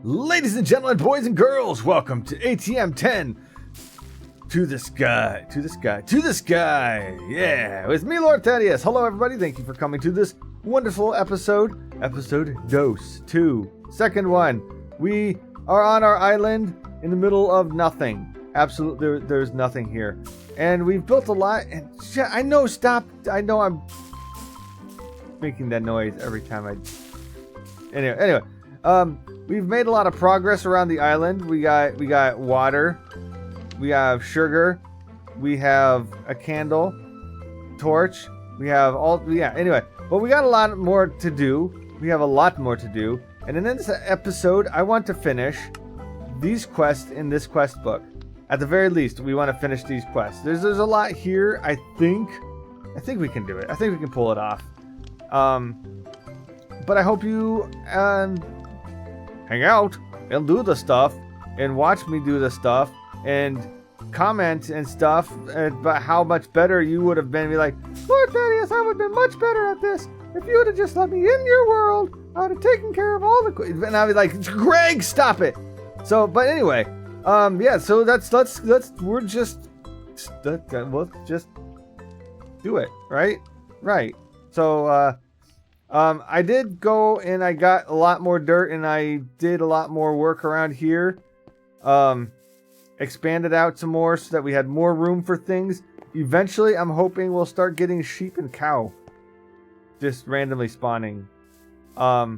Ladies and gentlemen, boys and girls, welcome to ATM 10. To the sky, to the sky, to the sky. Yeah, with me, Lord Thaddius. Hello, everybody. Thank you for coming to this wonderful episode. Episode Dose 2. Second one. We are on our island in the middle of nothing. Absolutely, there's nothing here. And we've built a lot. And I know, stop. I know I'm making that noise every time I... Anyway. We've made a lot of progress around the island. We got water. We have sugar. We have a candle, torch. We have all, anyway. But we got a lot more to do. We have a lot more to do. And in this episode, I want to finish these quests in this quest book. At the very least, we want to finish these quests. There's a lot here. I think we can do it. I think we can pull it off. But I hope you hang out and do the stuff and watch me do the stuff and comment and stuff about how much better you would have been. Be like, Lord Thaddius, I would have been much better at this if you would have just let me in your world. I would have taken care of all the... And I'd be like, Greg, stop it. So, but anyway, yeah. So we'll just do it, right? Right. So, I did go and I got a lot more dirt and I did a lot more work around here. Expanded out some more so that we had more room for things. Eventually, I'm hoping we'll start getting sheep and cow just randomly spawning. I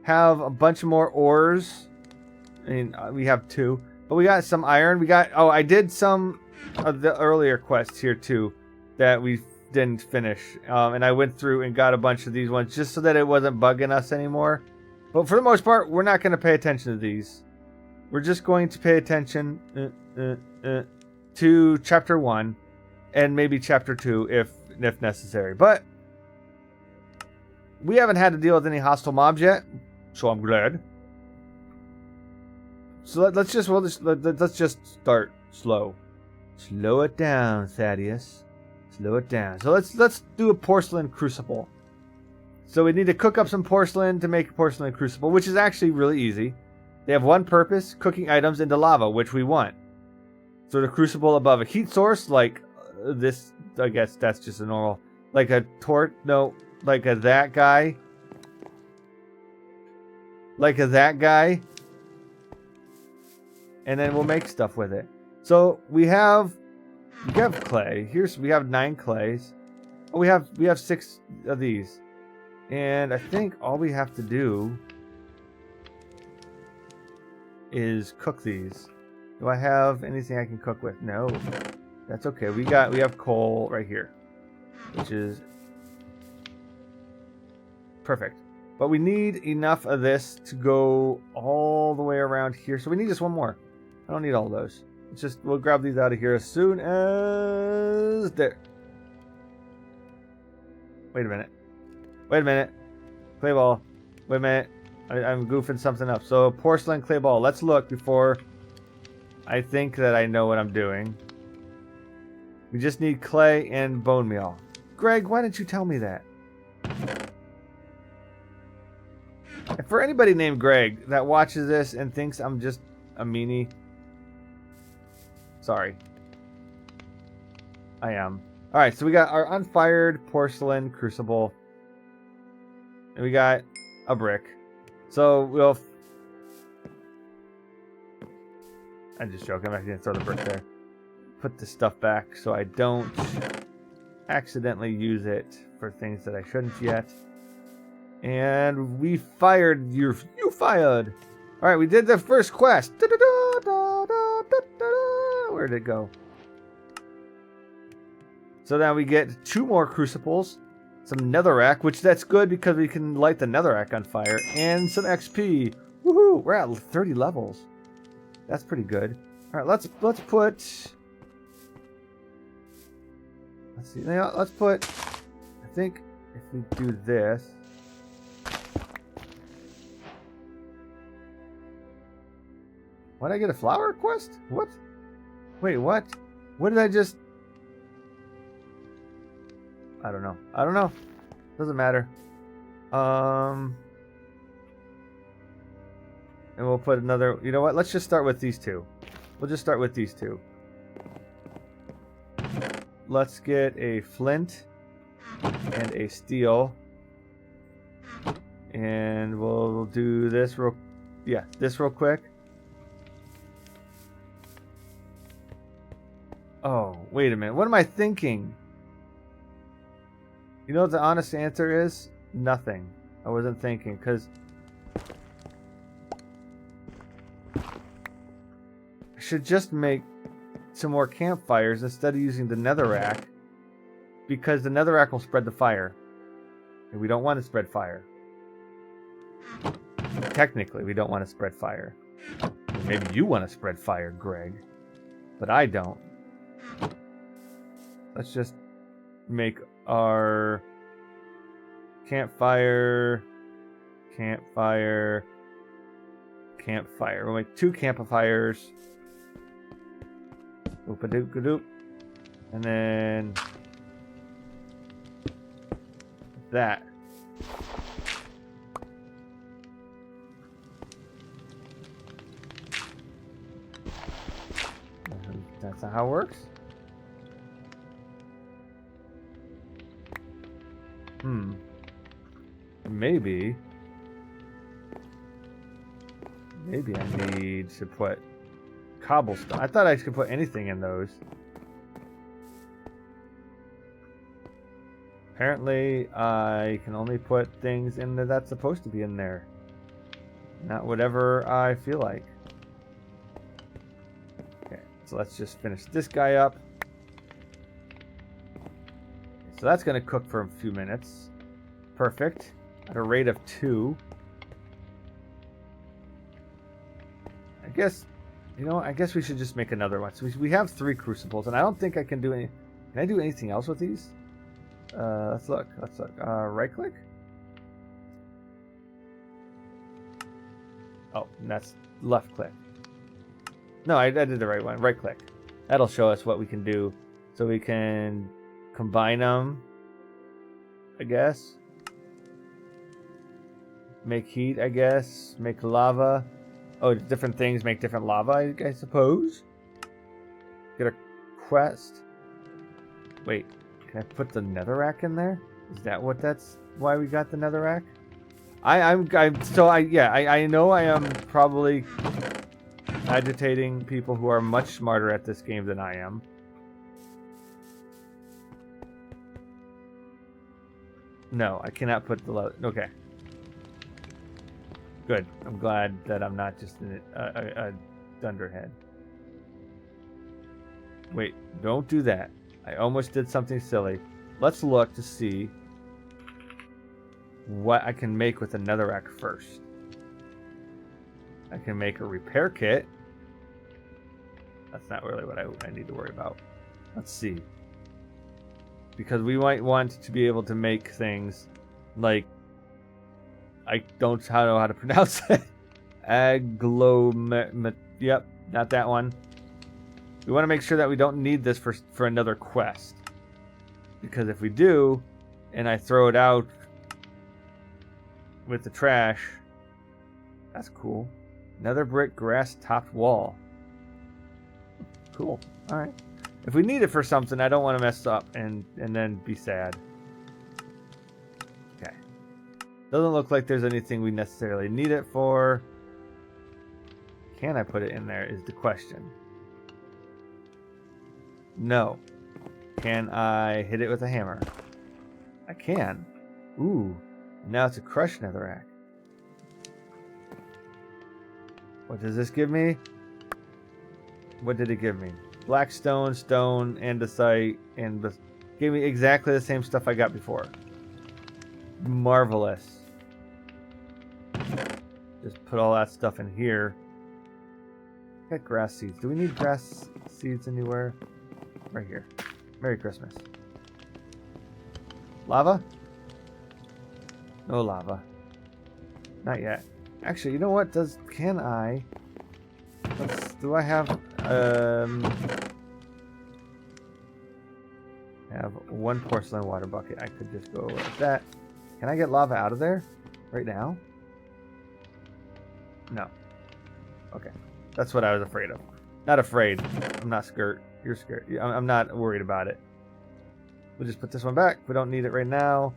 have a bunch more ores. I mean, we have 2, but we got some iron. I did some of the earlier quests here too that we didn't finish. And I went through and got a bunch of these ones just so that it wasn't bugging us anymore. But for the most part, we're not going to pay attention to these. We're just going to pay attention to chapter 1 and maybe chapter 2 if necessary. But we haven't had to deal with any hostile mobs yet, so I'm glad. So let's just start slow. Slow it down, Thaddius. Slow it down. So let's do a porcelain crucible. So we need to cook up some porcelain to make a porcelain crucible, which is actually really easy. They have one purpose, cooking items into lava, which we want. So the crucible above a heat source, like this, I guess that's just a normal, like a like a that guy. Like a that guy. And then we'll make stuff with it. So we have clay. We have 9 clays. Oh, we have 6 of these. And I think all we have to do is cook these. Do I have anything I can cook with? No. That's okay. We have coal right here, which is perfect. But we need enough of this to go all the way around here. So we need just one more. I don't need all those. It's just we'll grab these out of here as soon as there. Wait a minute. Clay ball. Wait a minute. I'm goofing something up. So porcelain clay ball. Let's look before I think that I know what I'm doing. We just need clay and bone meal. Greg, why didn't you tell me that? And for anybody named Greg that watches this and thinks I'm just a meanie, sorry. I am. Alright, so we got our unfired porcelain crucible. And we got a brick. So we'll... I'm just joking. I'm actually going to throw the brick there. Put the stuff back so I don't accidentally use it for things that I shouldn't yet. And we fired... You fired! Alright, we did the first quest. Where did it go? So now we get 2 more crucibles. Some netherrack, which that's good because we can light the netherrack on fire. And some XP. Woohoo! We're at 30 levels. That's pretty good. Alright, let's put... Let's see. Let's put... I think if we do this... What did I get a flower quest? What? Wait, what? What did I just... I don't know. Doesn't matter. And we'll put another... You know what? Let's just start with these two. We'll just start with these two. Let's get a flint and a steel. And we'll do this real... Yeah, this real quick. Oh, wait a minute. What am I thinking? You know what the honest answer is? Nothing. I wasn't thinking, because... I should just make some more campfires instead of using the netherrack, because the netherrack will spread the fire. And we don't want to spread fire. Technically, we don't want to spread fire. Maybe you want to spread fire, Greg. But I don't. Let's just make our campfire. We'll make 2 campfires. Oop-a-doop-a-doop. And then that. That's not how it works. Maybe I need to put cobblestone. I thought I could put anything in those. Apparently, I can only put things in there that's supposed to be in there. Not whatever I feel like. Okay, so let's just finish this guy up. So that's going to cook for a few minutes. Perfect. At a rate of 2. I guess, you know, I guess we should just make another one. So we have 3 crucibles, and I don't think I can do any... Can I do anything else with these? Let's look. Right click? Oh, that's left click. No, I did the right one. Right click. That'll show us what we can do. So we can combine them, I guess. Make heat, I guess. Make lava. Oh, different things make different lava, I suppose. Get a quest. Wait, can I put the netherrack in there? Is that what that's why we got the netherrack? I know I am probably agitating people who are much smarter at this game than I am. No, I cannot put the... Okay. Good. I'm glad that I'm not just a dunderhead. Wait, don't do that. I almost did something silly. Let's look to see what I can make with a netherrack first. I can make a repair kit. That's not really what I need to worry about. Let's see. Because we might want to be able to make things like... I don't know how to pronounce it. Yep, not that one. We want to make sure that we don't need this for another quest. Because if we do, and I throw it out with the trash, that's cool. Another brick grass topped wall. Cool. Alright. If we need it for something, I don't want to mess up and then be sad. Okay. Doesn't look like there's anything we necessarily need it for. Can I put it in there is the question. No. Can I hit it with a hammer? I can. Ooh. Now it's a crushed netherrack. What does this give me? What did it give me? Black stone, stone, andesite, and gave me exactly the same stuff I got before. Marvelous. Just put all that stuff in here. Got grass seeds. Do we need grass seeds anywhere? Right here. Merry Christmas. Lava? No lava. Not yet. Actually, you know what? Can I... do I have... have one porcelain water bucket. I could just go like that. Can I get lava out of there? Right now? No. Okay. That's what I was afraid of. Not afraid. I'm not scared. You're scared. I'm not worried about it. We'll just put this one back. We don't need it right now.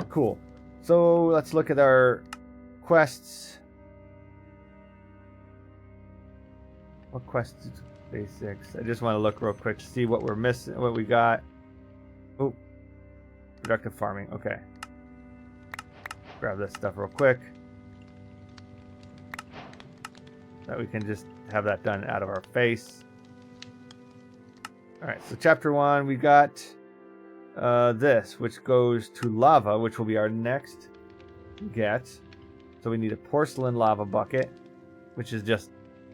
Cool. So let's look at our quests. What quests? Basics. I just want to look real quick to see what we're missing, what we got. Oh, productive farming. Okay. Grab this stuff real quick. That we can just have that done out of our face. All right. So chapter 1, we got this, which goes to lava, which will be our next get. So we need a porcelain lava bucket, which is just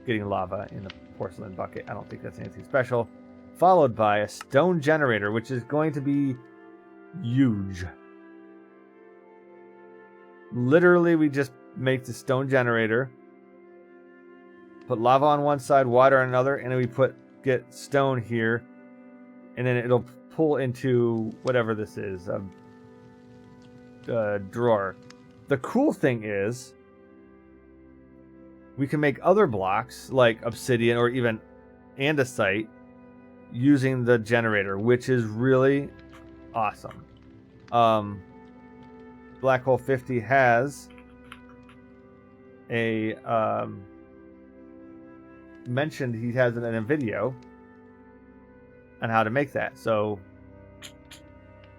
getting lava in the porcelain bucket. I don't think that's anything special. Followed by a stone generator, which is going to be huge. Literally, we just make the stone generator, put lava on one side, water on another, and then we get stone here, and then it'll pull into whatever this is, a drawer. The cool thing is, we can make other blocks like obsidian or even andesite using the generator, which is really awesome. Black Hole 50 has a mentioned he has it in a video on how to make that. So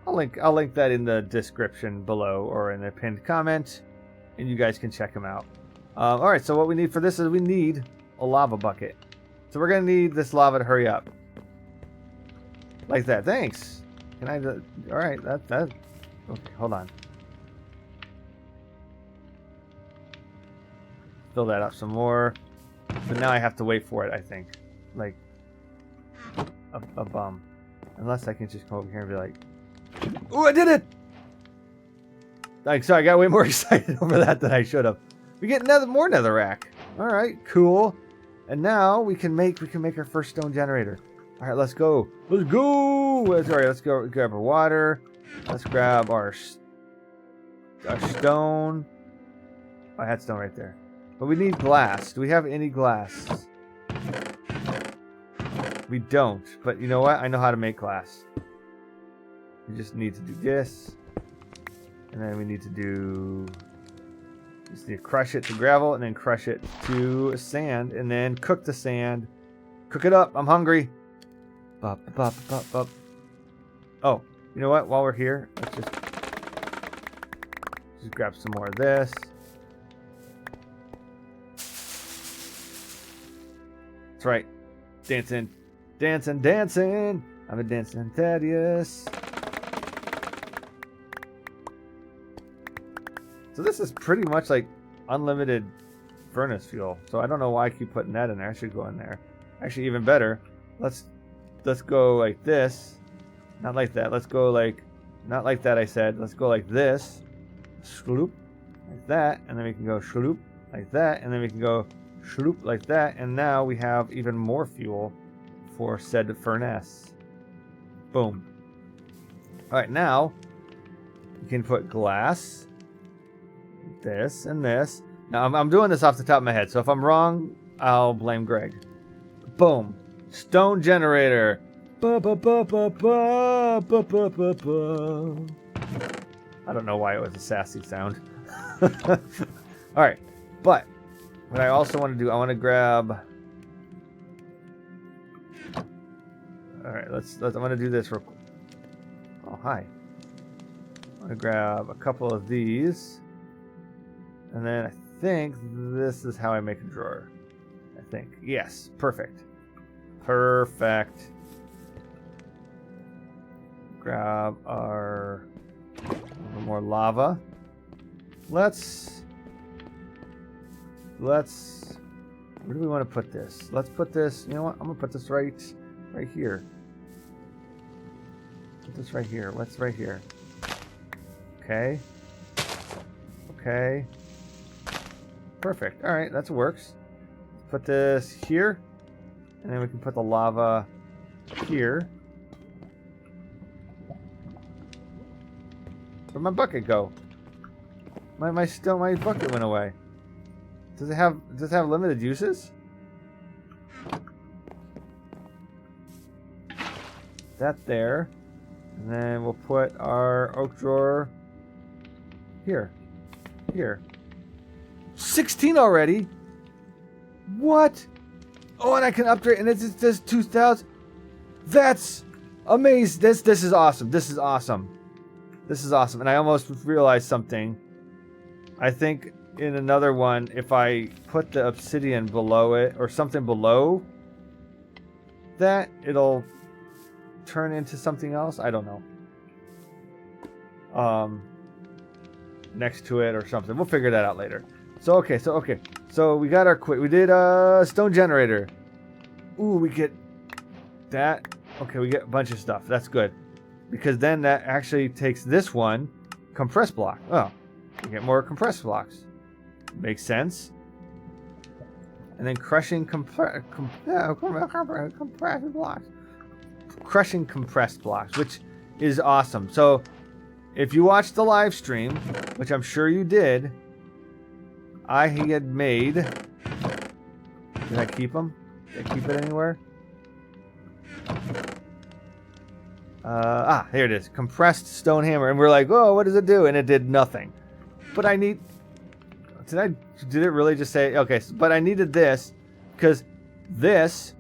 I'll link that in the description below or in the pinned comment, and you guys can check them out. All right, so what we need for this is we need a lava bucket. So we're gonna need this lava to hurry up, like that. Thanks. Can I? All right, that. Okay, hold on. Fill that up some more. So now I have to wait for it. I think, like a bum. Unless I can just come over here and be like, "Oh, I did it!" Like, sorry, I got way more excited over that than I should have. We get more netherrack. All right, cool. And now we can make our first stone generator. All right, let's go. Let's go. Sorry, let's go grab our water. Let's grab our stone. Oh, I had stone right there. But we need glass. Do we have any glass? We don't. But you know what? I know how to make glass. We just need to do this. And then we need to do... Just need to crush it to gravel and then crush it to sand and then cook the sand. Cook it up. I'm hungry. Bop, bop, bop, bop. Oh, you know what? While we're here, let's just grab some more of this. That's right. Dancing, dancing, dancing. I'm a dancing Thaddius. So this is pretty much like unlimited furnace fuel. So I don't know why I keep putting that in there. I should go in there. Actually, even better. Let's go like this. Not like that. Let's go like, not like that I said. Let's go like this. Shloop. Like that. And then we can go shloop like that. And then we can go shloop like that. And now we have even more fuel for said furnace. Boom. All right, now you can put glass. This and this. Now I'm doing this off the top of my head, so if I'm wrong, I'll blame Greg. Boom. Stone generator. Ba, ba, ba, ba, ba, ba, ba, ba, ba. I don't know why it was a sassy sound. Alright, but what I also want to do, I want to grab... Alright, let's I want to do this real quick. Oh, hi. I want to grab a couple of these. And then I think this is how I make a drawer. I think. Yes. Perfect. Perfect. Grab our a little more lava. Let's where do we want to put this? Let's put this, you know what? I'm gonna put this right here. Put this right here. What's right here? Okay. Okay. Perfect. All right, that works. Put this here, and then we can put the lava here. Where'd my bucket go? My bucket went away. Does it have limited uses? That there. And then we'll put our oak drawer here. Here. 16 already? What? Oh, and I can upgrade, and it's just 2,000. That's amazing. This is awesome. This is awesome. This is awesome. And I almost realized something. I think in another one, if I put the obsidian below it or something below that, it'll turn into something else. I don't know. Next to it or something. We'll figure that out later. So okay. So we got our we did stone generator. Ooh, we get that. Okay, we get a bunch of stuff. That's good. Because then that actually takes this one, compress block. Oh, we get more compressed blocks. Makes sense. And then crushing compressed blocks. Crushing compressed blocks, which is awesome. So if you watched the live stream, which I'm sure you did, I had made... Did I keep them? Did I keep it anywhere? Here it is. Compressed stone hammer. And we're like, oh, what does it do? And it did nothing. But I need... Did it really just say... Okay, but I needed this because this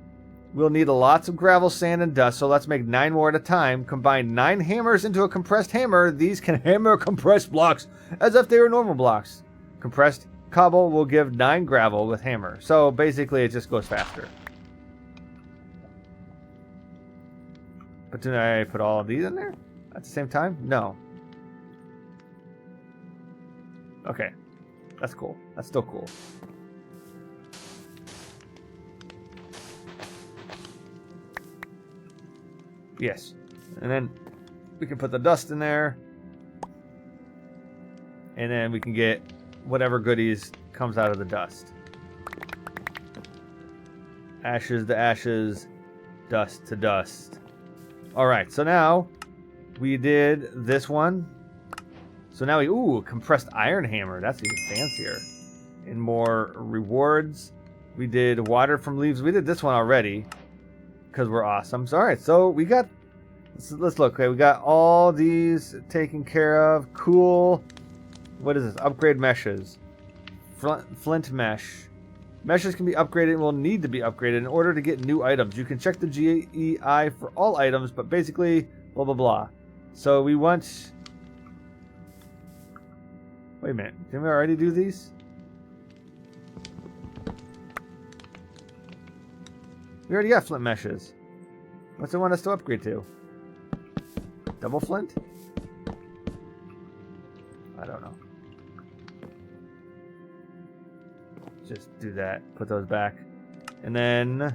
will need lots of gravel, sand, and dust. So let's make 9 more at a time. Combine 9 hammers into a compressed hammer. These can hammer compressed blocks as if they were normal blocks. Compressed cobble will give 9 gravel with hammer. So basically it just goes faster. But did I put all of these in there at the same time? No. Okay. That's cool. That's still cool. Yes. And then we can put the dust in there. And then we can get whatever goodies comes out of the dust. Ashes to ashes. Dust to dust. Alright, so now we did this one. So now compressed iron hammer. That's even fancier. And more rewards. We did water from leaves. We did this one already. Because we're awesome. So, alright, so we got... Let's look. Okay, we got all these taken care of. Cool. What is this? Upgrade meshes. Flint mesh. Meshes can be upgraded and will need to be upgraded in order to get new items. You can check the GEI for all items, but basically, blah, blah, blah. So we want... Wait a minute. Didn't we already do these? We already got flint meshes. What's it want us to upgrade to? Double flint? I don't know. Just do that. Put those back. And then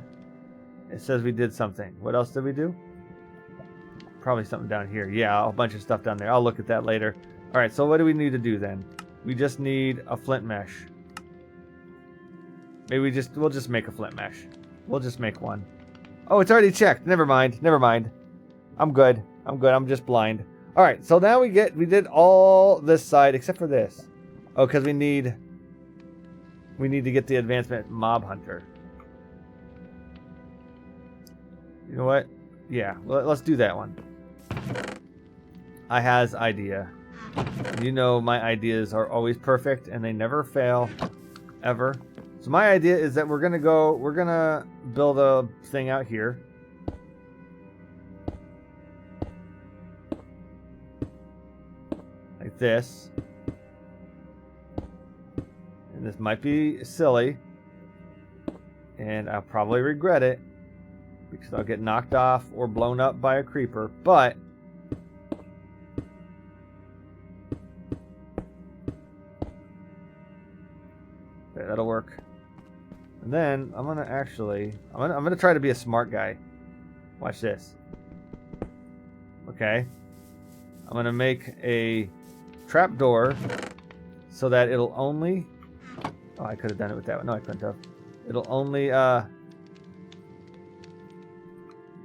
it says we did something. What else did we do? Probably something down here. Yeah, a bunch of stuff down there. I'll look at that later. Alright, so what do we need to do then? We just need a flint mesh. Maybe we'll just make a flint mesh. We'll just make one. Oh, it's already checked. Never mind. Never mind. I'm good. I'm good. I'm just blind. Alright, so now we did all this side except for this. Oh, because we need to get the advancement mob hunter. You know what? Yeah, let's do that one. I has idea. You know my ideas are always perfect and they never fail. Ever. So my idea is that we're gonna build a thing out here. Like this. And this might be silly. And I'll probably regret it. Because I'll get knocked off or blown up by a creeper. But okay, that'll work. And then I'm gonna try to be a smart guy. Watch this. Okay. I'm gonna make a trapdoor so that it'll only... Oh, I could have done it with that one. No, I couldn't have. It'll only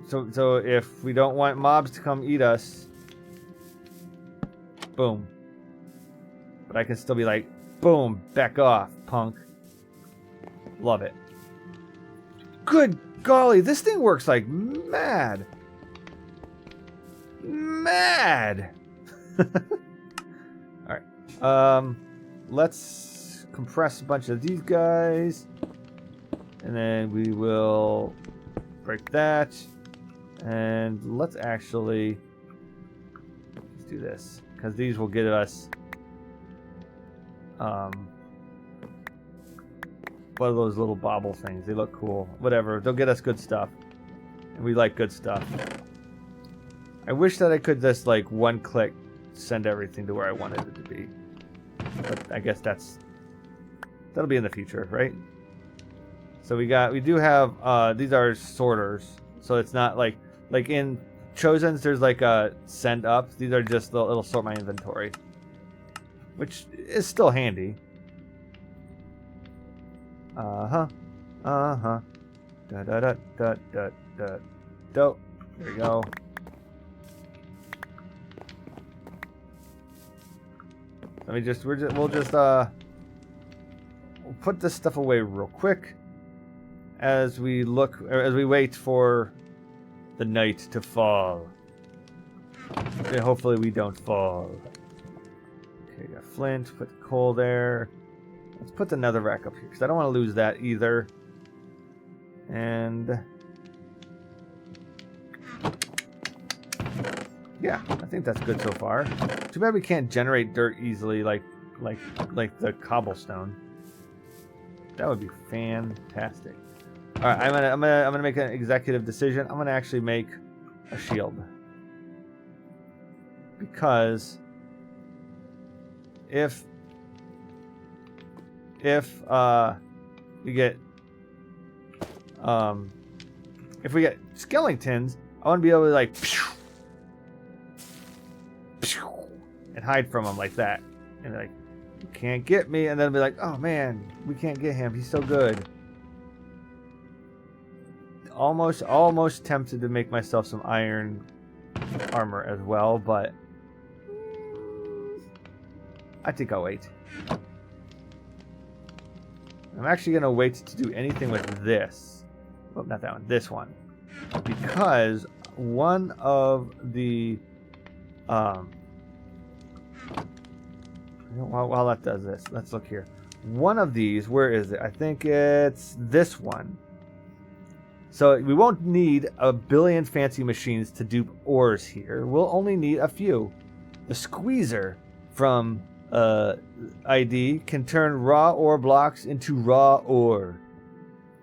so if we don't want mobs to come eat us, boom. But I can still be like, boom, back off, punk. Love it. Good golly, this thing works like mad. Mad. Alright. Let's compress a bunch of these guys. And then we will break that. And let's actually do this. Because these will get us one of those little bobble things. They look cool. Whatever. They'll get us good stuff. And we like good stuff. I wish that I could just like one click send everything to where I wanted it to be. But I guess that'll be in the future, right? So we do have these are sorters. So it's not like in Chosen's there's like a send up. These are just it'll sort my inventory. Which is still handy. Da da da da da da. Dope. There we go. We'll put this stuff away real quick as we wait for the night to fall. Okay, hopefully we don't fall. Okay, got flint, put the coal there. Let's put the nether rack up here because I don't want to lose that either. And yeah, I think that's good so far. Too bad we can't generate dirt easily like the cobblestone. That would be fantastic. All right, I'm gonna make an executive decision. I'm gonna actually make a shield because if we get skeletons, I want to be able to like and hide from them like that, and like you can't get me, and then be like, oh man, we can't get him. He's so good. Almost tempted to make myself some iron armor as well, but I think I'll wait. I'm actually going to wait to do anything with this. Oh, not that one. This one. Because one of the... while that does this, let's look here. One of these, where is it? I think it's this one. So we won't need a billion fancy machines to dupe ores here. We'll only need a few. The squeezer from... ID can turn raw ore blocks into raw ore.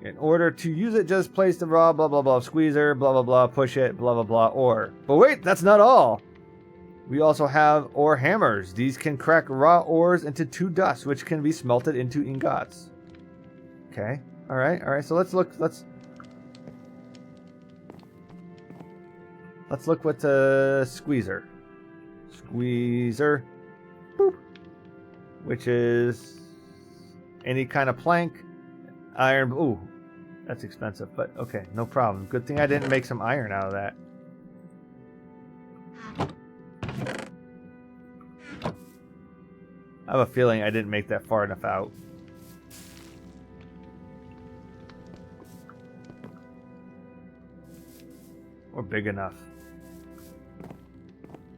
In order to use it, just place the raw blah blah blah squeezer, blah blah blah, push it, blah blah blah, ore. But wait, that's not all. We also have ore hammers. These can crack raw ores into 2 dust, which can be smelted into ingots. Okay. Alright, so let's look with the squeezer. Squeezer. Boop. Which is any kind of plank, iron. Ooh, that's expensive, but okay, no problem. Good thing I didn't make some iron out of that. I have a feeling I didn't make that far enough out. Or big enough. You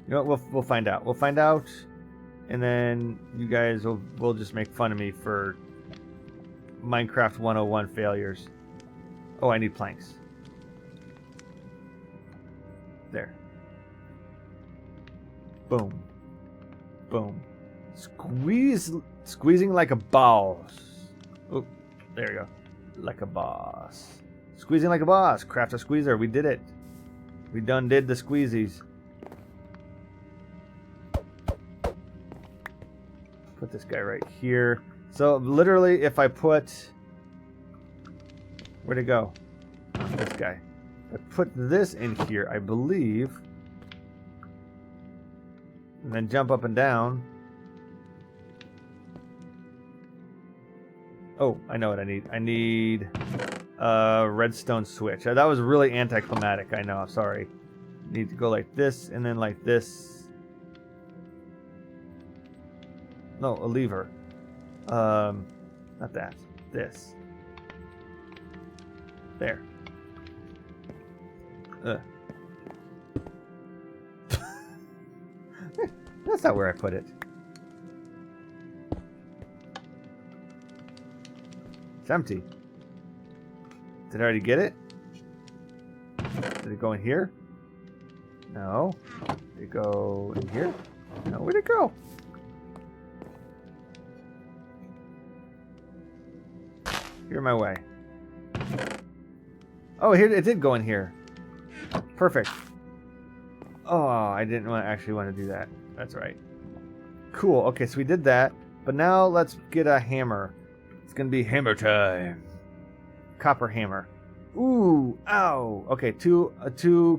know what, we'll find out. We'll find out. And then you guys will just make fun of me for Minecraft 101 failures. Oh, I need planks. There. Boom. Boom. Squeezing like a boss. Oh, there you go. Like a boss. Squeezing like a boss. Craft a squeezer. We did it. We done did the squeezies. Put this guy right here. So literally, if I put... Where'd it go? This guy. If I put this in here, I believe, and then jump up and down. Oh, I know what I need. I need a redstone switch. That was really anticlimactic. I know. I'm sorry. Need to go like this and then like this. No, a lever. Not that. This. There. That's not where I put it. It's empty. Did I already get it? Did it go in here? No. Did it go in here? No, where'd it go? You're in my way. Oh, here it did go in here. Perfect. Oh, I didn't actually want to do that. That's right. Cool. Okay, so we did that. But now let's get a hammer. It's going to be hammer time. Copper hammer. Ooh, ow. Okay, two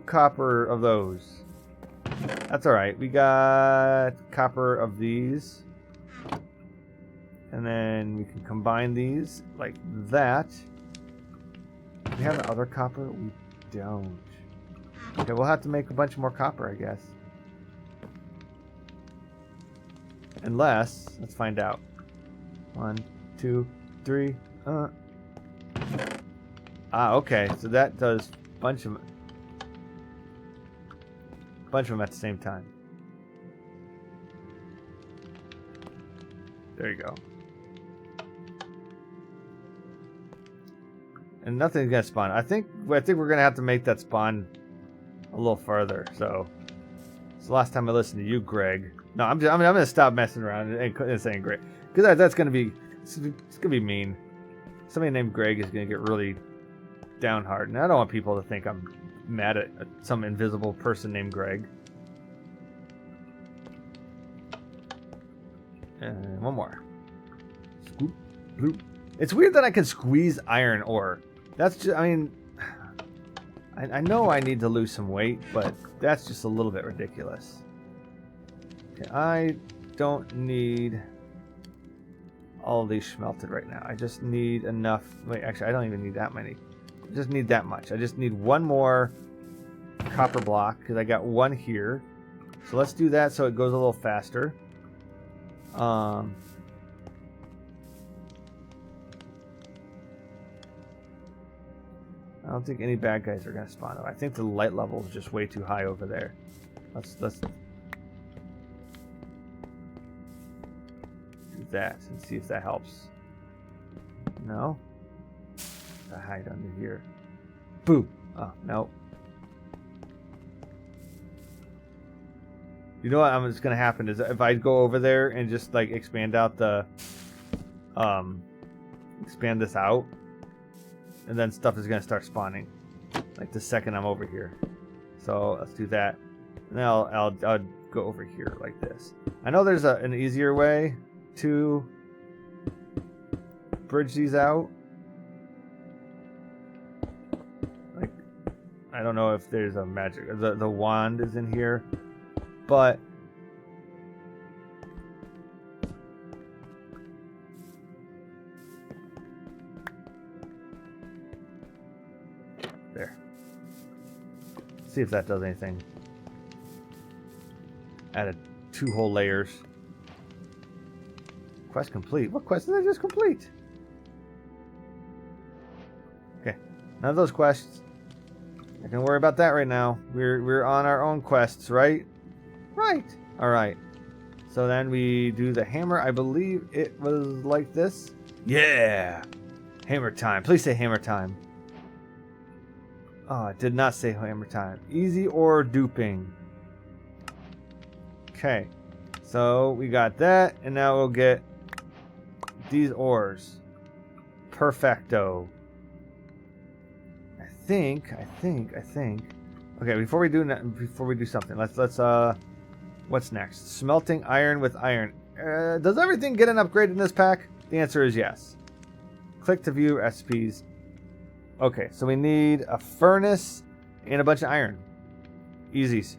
copper of those. That's all right. We got copper of these. And then we can combine these like that. Do we have other copper? We don't. Okay, we'll have to make a bunch more copper, I guess. Unless, let's find out. 1, 2, 3. Okay. So that does a bunch of them at the same time. There you go. And nothing's gonna spawn. I think we're gonna have to make that spawn a little farther. So it's the last time I listened to you, Greg. No, I'm gonna stop messing around and saying Greg, because that's gonna be it's gonna be mean. Somebody named Greg is gonna get really downhearted, and I don't want people to think I'm mad at some invisible person named Greg. And one more. Scoop, bloop. It's weird that I can squeeze iron ore. That's just, I mean, I know I need to lose some weight, but that's just a little bit ridiculous. Okay, I don't need all of these smelted right now. I just need enough. Wait, actually, I don't even need that many. I just need that much. I just need one more copper block because I got one here. So let's do that so it goes a little faster. I don't think any bad guys are going to spawn. I think the light level is just way too high over there. Let's do that and see if that helps. No? I hide under here. Boom! Oh, no. You know what just going to happen is if I go over there and just like expand out the expand this out, and then stuff is going to start spawning like the second I'm over here. So let's do that. And then I'll go over here like this. I know there's an easier way to bridge these out. Like, I don't know if there's a magic. The wand is in here, but there. See if that does anything. Added 2 whole layers. Quest complete. What quest did I just complete? Okay, none of those quests. I can worry about that right now. We're on our own quests, right? Right. All right. So then we do the hammer. I believe it was like this. Yeah. Hammer time. Please say hammer time. Oh, it did not say hammer time. Easy or duping. Okay. So we got that, and now we'll get these ores. Perfecto. I think. Okay, before we do something, let's what's next? Smelting iron with iron. Does everything get an upgrade in this pack? The answer is yes. Click to view recipes. Okay, so we need a furnace and a bunch of iron. Easies.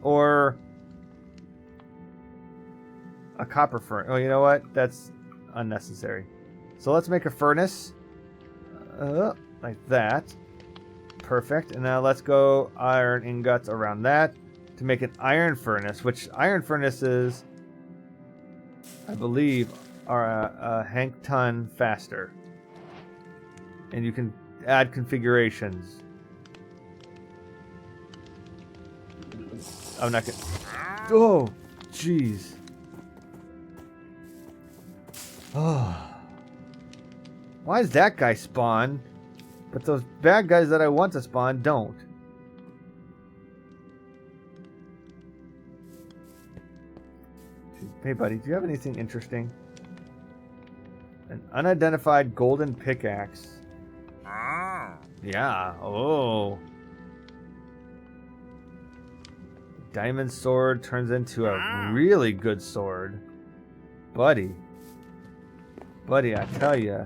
Or a copper furnace. Oh, you know what? That's unnecessary. So let's make a furnace. Like that. Perfect. And now let's go iron ingots around that to make an iron furnace, which iron furnaces, I believe, are a hank ton faster. And you can add configurations. I'm not gonna... Oh, jeez. Oh. Why does that guy spawn, but those bad guys that I want to spawn don't? Hey, buddy, do you have anything interesting? An unidentified golden pickaxe. Yeah. Oh. Diamond sword turns into a really good sword. Buddy. Buddy, I tell ya,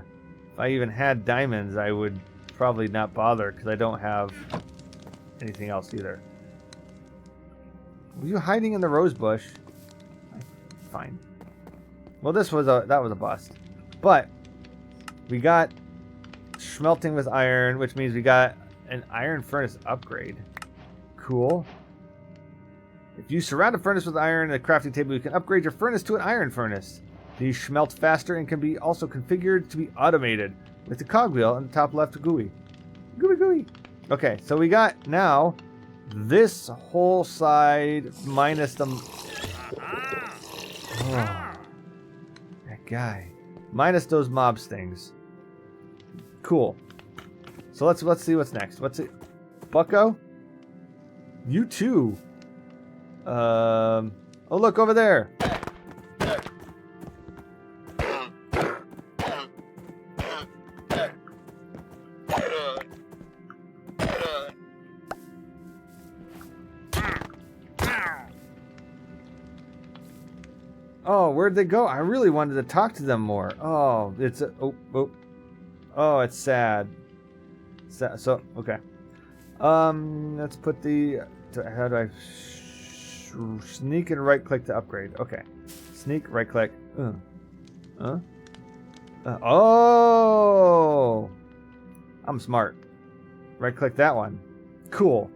if I even had diamonds, I would probably not bother because I don't have anything else either. Were you hiding in the rose bush? Fine. Well, that was a bust. But we got smelting with iron, which means we got an iron furnace upgrade. Cool. If you surround a furnace with iron and a crafting table, you can upgrade your furnace to an iron furnace. These smelt faster and can be also configured to be automated with the cogwheel on the top left GUI. GUI GUI. Okay, so we got now this whole side minus the... Oh, that guy. Minus those mob stings. Cool. So let's see what's next. What's it? Bucko? You too. Oh, look over there. Oh, where'd they go? I really wanted to talk to them more. Oh, it's a... Oh, it's sad. So, okay. Let's put the... How do I... Sneak and right-click to upgrade. Okay. Sneak, right-click. Oh! I'm smart. Right-click that one. Cool.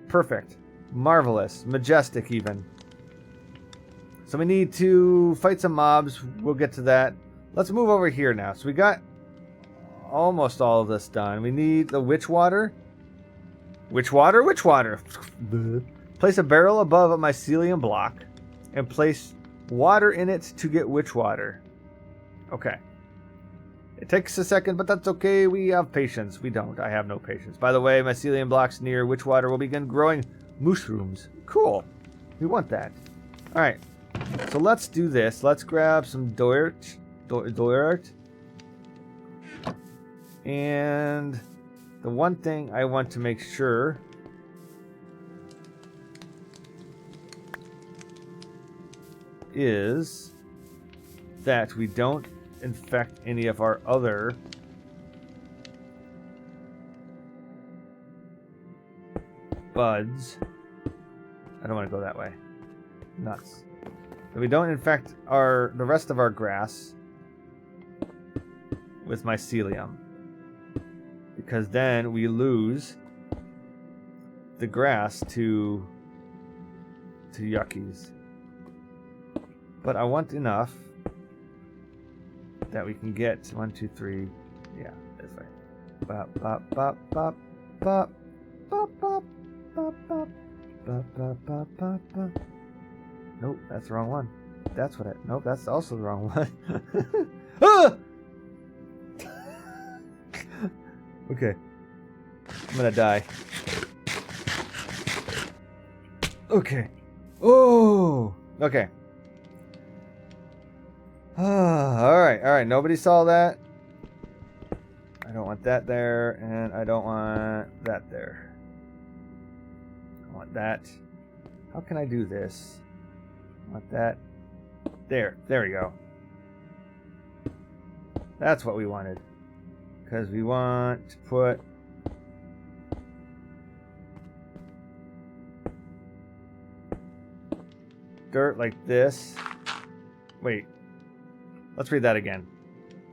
Perfect. Marvelous. Majestic, even. So we need to fight some mobs. We'll get to that. Let's move over here now. So we got almost all of this done. We need the witch water. Witch water? Witch water. Place a barrel above a mycelium block and place water in it to get witch water. Okay. It takes a second, but that's okay. We have patience. We don't. I have no patience. By the way, mycelium blocks near witch water will begin growing mushrooms. Cool. We want that. All right. So let's do this. Let's grab some dirt. And the one thing I want to make sure is that we don't infect any of our other buds. I don't want to go that way. Nuts. That we don't infect the rest of our grass with mycelium, because then we lose the grass to yuckies. But I want enough that we can get 1, 2, 3. Yeah, this way. Bop bop bop bop bop bop bop bop bop bop bop bop bop bop. Nope, that's the wrong one. That's what I... Nope, that's also the wrong one. Ah! Okay. I'm gonna die. Okay. Oh! Okay. Alright. Nobody saw that. I don't want that there, and I don't want that there. I want that. How can I do this? I want that. There we go. That's what we wanted. Because we want to put dirt like this. Wait. Let's read that again.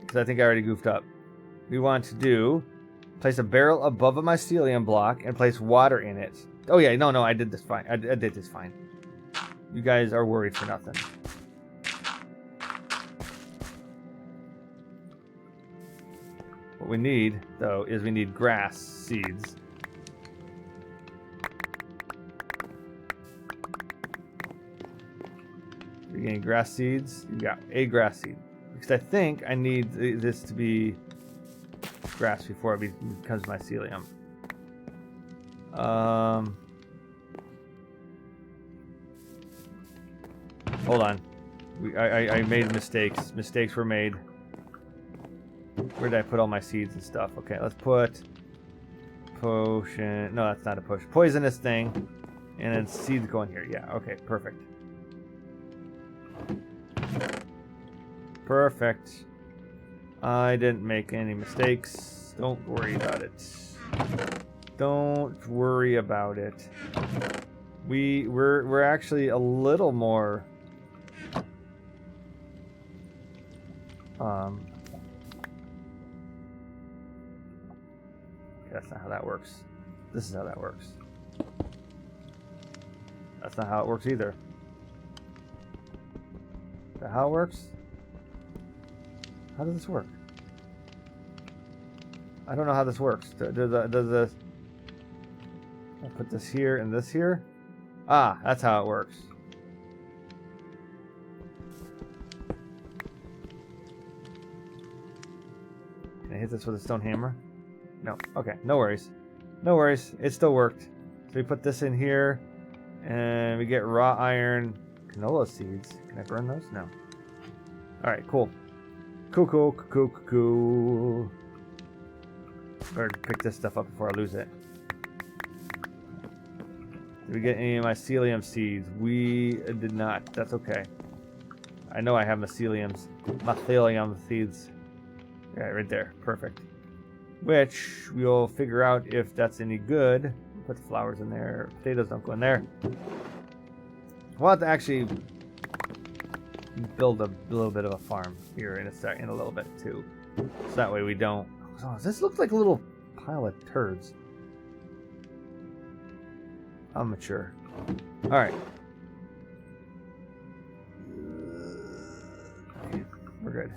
Because I think I already goofed up. We want to place a barrel above a mycelium block and place water in it. Oh yeah, no, I did this fine. I did this fine. You guys are worried for nothing. But we need, though, is we need grass seeds. You're getting grass seeds? You got a grass seed. Because I think I need this to be grass before it becomes mycelium. Hold on. I made mistakes. Mistakes were made. Where did I put all my seeds and stuff? Okay, let's put potion. No, that's not a potion. Poisonous thing. And then seeds go in here. Yeah, okay, perfect. Perfect. I didn't make any mistakes. Don't worry about it. Don't worry about it. We're actually a little more that's not how that works. This is how that works. That's not how it works either. Is that how it works? How does this work? I don't know how this works. Does I put this here and this here? Ah, that's how it works. Can I hit this with a stone hammer? No. Okay, no worries. No worries. It still worked. So we put this in here, and we get raw iron canola seeds. Can I burn those? No. Alright, cool. Cool. Better pick this stuff up before I lose it. Did we get any mycelium seeds? We did not. That's okay. I know I have mycelium seeds. Yeah, right there. Perfect. Which we'll figure out if that's any good. Put the flowers in there. Potatoes don't go in there. We'll have to actually build a little bit of a farm here in a little bit too. So that way we don't. Oh, this looks like a little pile of turds. I'm mature. Alright. Okay, we're good.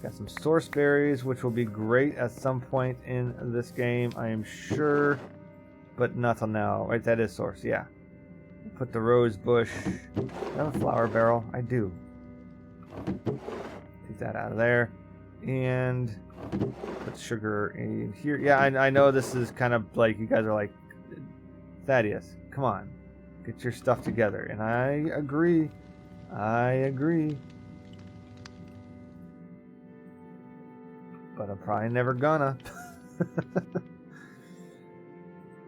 Got some source berries, which will be great at some point in this game, I am sure. But not till now. Right, that is source, yeah. Put the rose bush. Do I have a flower barrel? I do. Take that out of there. And put sugar in here. Yeah, I know this is kind of like, you guys are like, Thaddius, come on. Get your stuff together. And I agree. But I'm probably never gonna.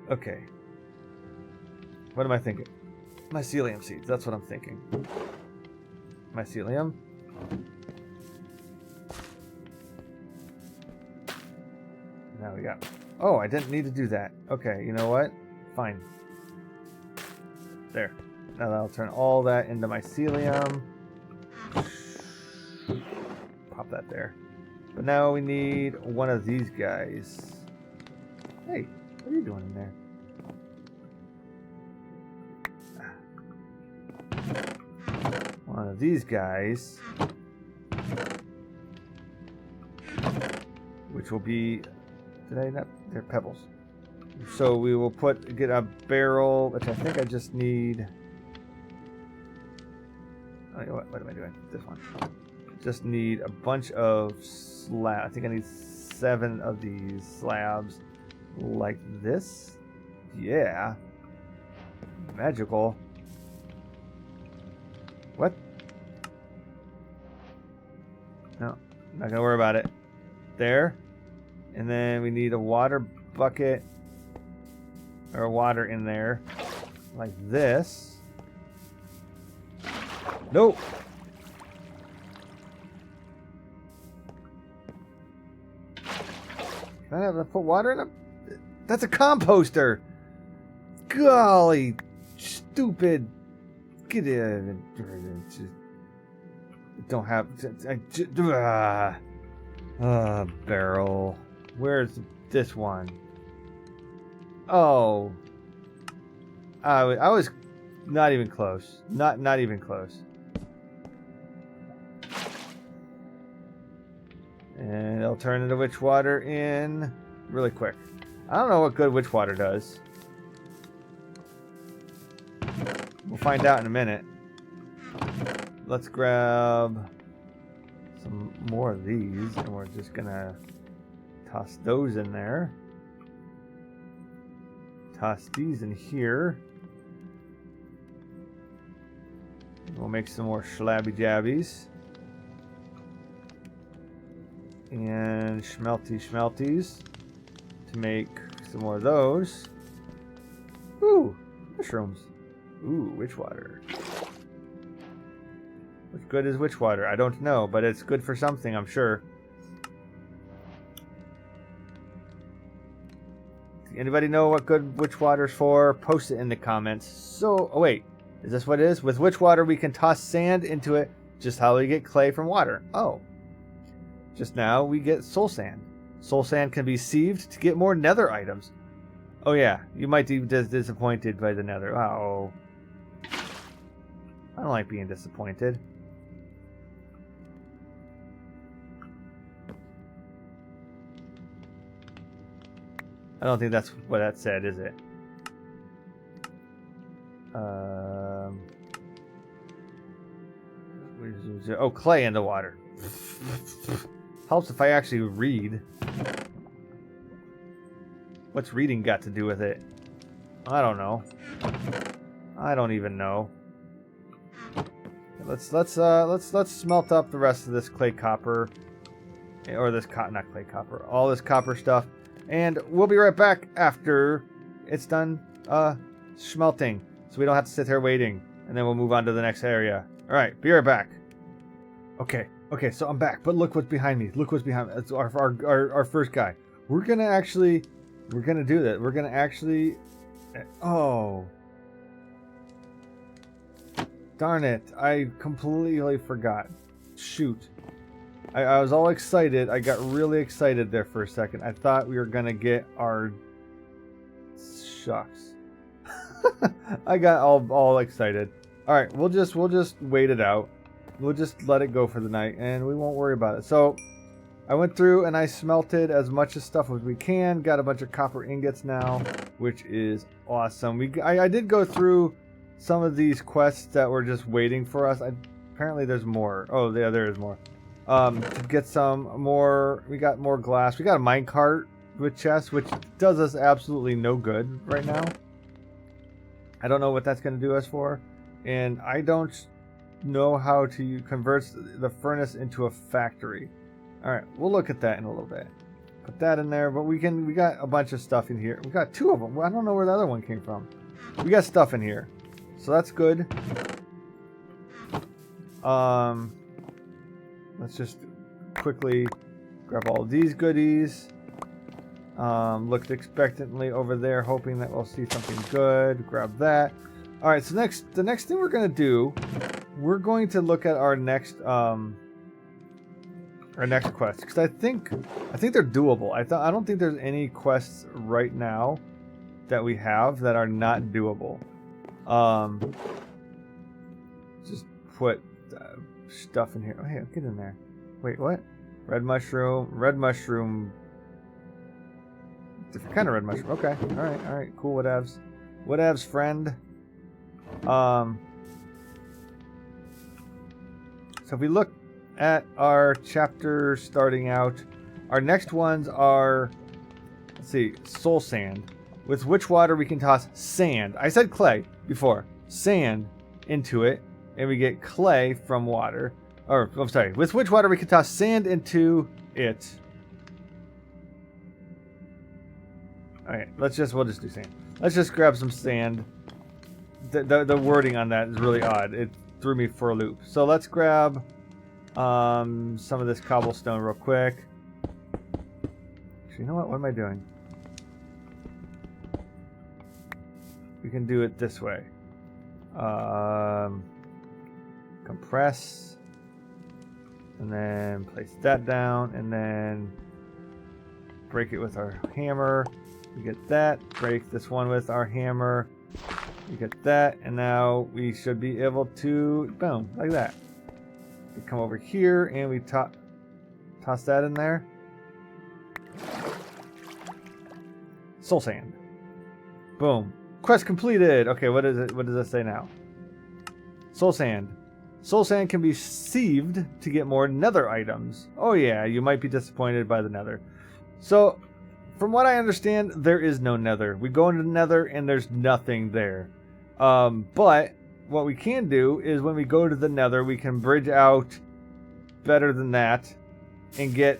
Okay. What am I thinking? Mycelium seeds. That's what I'm thinking. Mycelium. Now we got... Oh, I didn't need to do that. Okay, you know what? Fine. There. Now that'll turn all that into mycelium. Pop that there. But now we need one of these guys. Hey, what are you doing in there? One of these guys. Which will be... Did I not? They're pebbles. So we will get a barrel, which I think I just need... Oh, what am I doing? This one. Just need a bunch of slabs. I think I need 7 of these slabs like this. Yeah. Magical. What? No, not gonna worry about it. There. And then we need a water bucket or water in there like this. Nope. Can I have to put water in it? That's a composter. Golly, stupid. Get in. Don't have. Barrel. Where's this one? Oh. I was not even close. Not even close. And it'll turn into witch water in really quick. I don't know what good witch water does. We'll find out in a minute. Let's grab some more of these, and we're just gonna toss those in there. Toss these in here. We'll make some more shlabby jabbies. And schmelties to make some more of those. Ooh, mushrooms. Ooh, witch water. What good is witch water? I don't know, but it's good for something, I'm sure. Anybody know what good witch water's for? Post it in the comments. So, oh wait, is this what it is? With witch water, we can toss sand into it, just how we get clay from water. Oh. Just now, we get soul sand. Soul sand can be sieved to get more nether items. Oh yeah, you might be disappointed by the nether. Oh. I don't like being disappointed. I don't think that's what that said, is it? Oh, clay in the water. Helps if I actually read. What's reading got to do with it? I don't know. I don't even know. Let's smelt up the rest of this clay copper, or this not clay copper, all this copper stuff, and we'll be right back after it's done smelting, so we don't have to sit here waiting, and then we'll move on to the next area. All right, be right back. Okay, so I'm back, but look what's behind me. Look what's behind me. It's our first guy. We're gonna do that. We're gonna actually. Oh. Darn it. I completely forgot. Shoot. I was all excited. I got really excited there for a second. I thought we were going to get our... Shucks. I got all excited. Alright, we'll just wait it out. We'll just let it go for the night, and we won't worry about it. So, I went through and I smelted as much of stuff as we can. Got a bunch of copper ingots now, which is awesome. I did go through some of these quests that were just waiting for us. Apparently there's more. Oh, yeah, there is more. To get some more, we got more glass. We got a minecart with chests, which does us absolutely no good right now. I don't know what that's going to do us for. And I don't know how to convert the furnace into a factory. Alright, we'll look at that in a little bit. Put that in there, but we got a bunch of stuff in here. We got two of them. I don't know where the other one came from. We got stuff in here. So that's good. Let's just quickly grab all these goodies. Looked expectantly over there, hoping that we'll see something good. Grab that. All right. So the next thing we're gonna do, we're going to look at our next quest, because I think they're doable. I don't think there's any quests right now that we have that are not doable. Just put stuff in here. Oh, hey, get in there. Wait, what? Red mushroom. Different kind of red mushroom. Okay, all right, cool. Whatevs, friend. So if we look at our chapter starting out, our next ones are, let's see, soul sand. With witch water, we can toss sand. I said clay before. Sand into it, and we get clay from water. Or, I'm sorry. With witch water, we can toss sand into it. Alright, we'll just do sand. Let's just grab some sand. The wording on that is really odd. It threw me for a loop. So let's grab some of this cobblestone real quick. Actually, you know what? What am I doing? We can do it this way. Compress, and then place that down, and then break it with our hammer. We get that. Break this one with our hammer. We get that, and now we should be able to, boom, like that. We come over here and we toss Toss that in there. Soul sand. Boom. Quest completed. Okay, what is it? What does it say now? Soul sand. Soul sand can be sieved to get more nether items. Oh yeah, you might be disappointed by the nether. So, from what I understand, there is no nether. We go into the nether and there's nothing there. But what we can do is when we go to the nether, we can bridge out better than that and get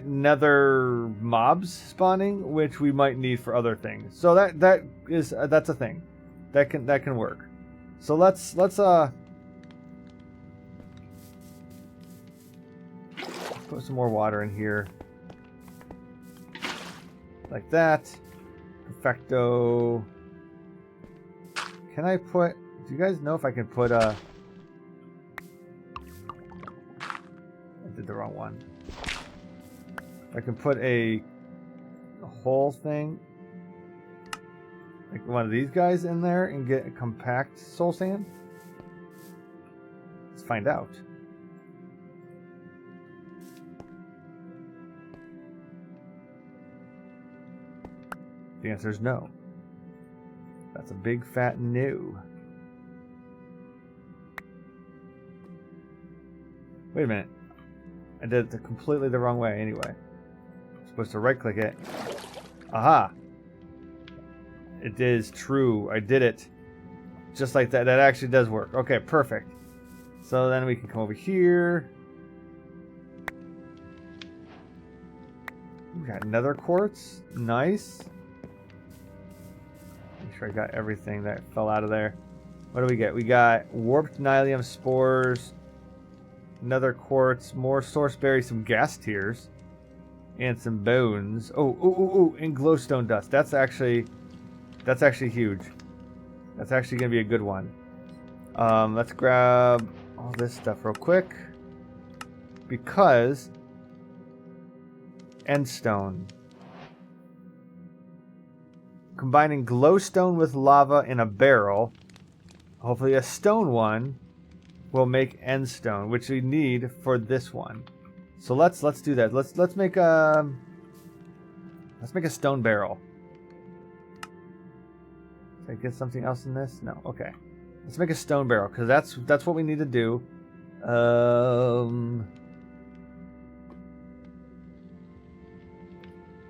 nether mobs spawning, which we might need for other things. So that's a thing that can work. So let's put some more water in here, like that. Perfecto. Can I put? Do you guys know if I can put a? I did the wrong one. I can put a whole thing, like one of these guys in there, and get a compact soul sand. Let's find out. The answer is no. That's a big fat no. Wait a minute. I did it completely the wrong way anyway. I'm supposed to right click it. Aha! It is true. I did it. Just like that. That actually does work. Okay, perfect. So then we can come over here. We got nether quartz. Nice. Make sure I got everything that fell out of there. What do we get? We got warped nylium spores, nether quartz, more source berries, some gas tears, and some bones. Oh, and glowstone dust. That's actually huge. That's actually gonna be a good one. Let's grab all this stuff real quick because endstone. Combining glowstone with lava in a barrel, hopefully a stone one, will make endstone, which we need for this one. So let's do that. Let's make a stone barrel. Did I get something else in this? No. Okay. Let's make a stone barrel because that's what we need to do.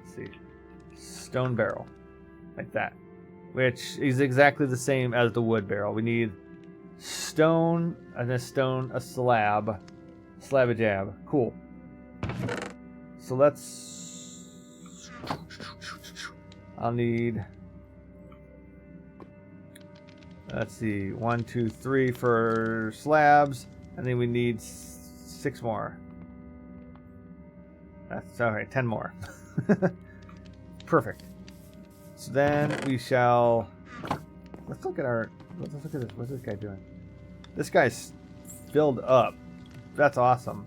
Let's see. Stone barrel. Like that. Which is exactly the same as the wood barrel. We need stone, and a slab. Slab-a-jab. Cool. So let's... I'll need... Let's see. 1, 2, 3 for slabs. And then we need 6 more. That's alright, 10 more. Perfect. So then we shall... Let's look at this. What's this guy doing? This guy's filled up. That's awesome.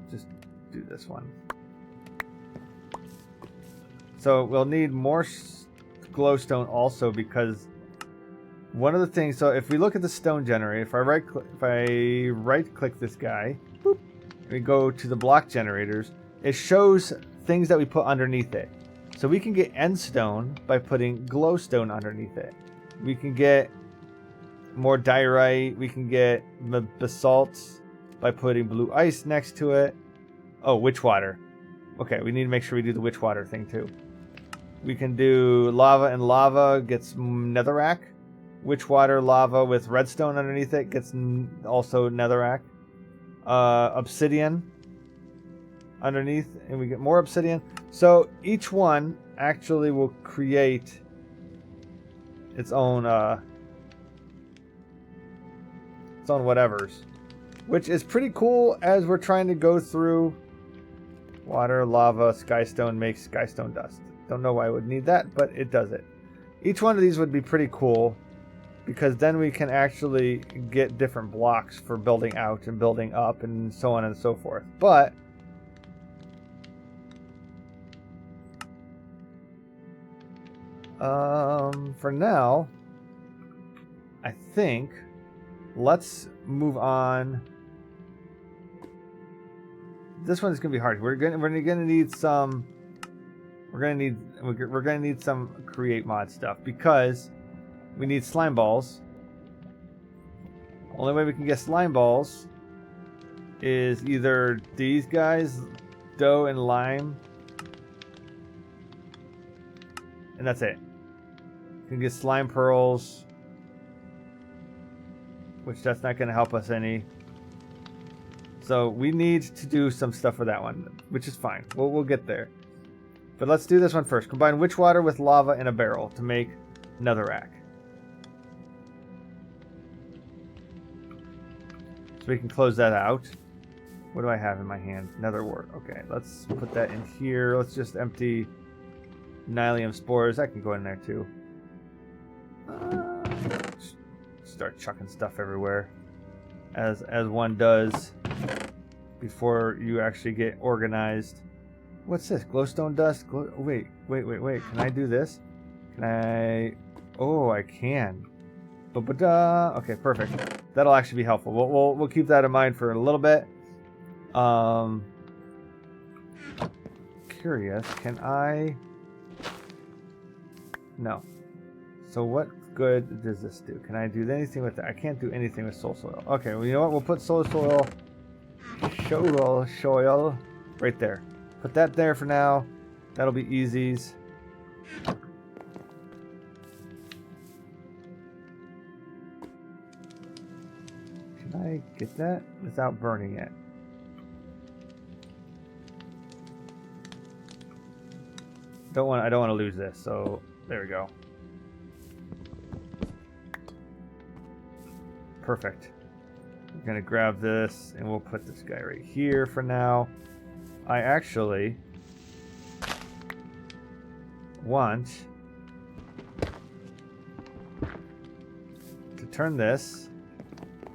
Just do this one. So we'll need more glowstone also because one of the things. So if we look at the stone generator, if I right click this guy, boop, we go to the block generators. It shows things that we put underneath it. So we can get endstone by putting glowstone underneath it. We can get more diorite. We can get basalt by putting blue ice next to it. Oh, witch water. Okay, we need to make sure we do the witch water thing too. We can do lava and lava gets netherrack. Witch water lava with redstone underneath it gets also netherrack. Obsidian underneath, and we get more obsidian. So each one actually will create its own whatevers, which is pretty cool as we're trying to go through water, lava, skystone makes skystone dust. Don't know why I would need that, but it does it. Each one of these would be pretty cool because then we can actually get different blocks for building out and building up and so on and so forth. But for now, I think let's move on. This one's gonna be hard. We're gonna need some. We're gonna need some create mod stuff because we need slime balls. Only way we can get slime balls is either these guys, dough and lime, and that's it. You can get slime pearls, which that's not going to help us any. So we need to do some stuff for that one, which is fine. We'll get there. But let's do this one first. Combine witch water with lava in a barrel to make netherrack. So we can close that out. What do I have in my hand? Nether wart. Okay, let's put that in here. Let's just empty Nylium spores. That can go in there too. Start chucking stuff everywhere, as one does before you actually get organized. What's this? Glowstone dust? Wait. Can I do this? Can I? Oh, I can. Okay, perfect. That'll actually be helpful. We'll keep that in mind for a little bit. Curious. Can I? No. So what good does this do? Can I do anything with that? I can't do anything with soul soil. Okay, well, you know what? We'll put soul soil right there. Put that there for now. That'll be easies. Can I get that without burning it? I don't want to lose this, so there we go. Perfect. We're gonna grab this and we'll put this guy right here for now. I actually want to turn this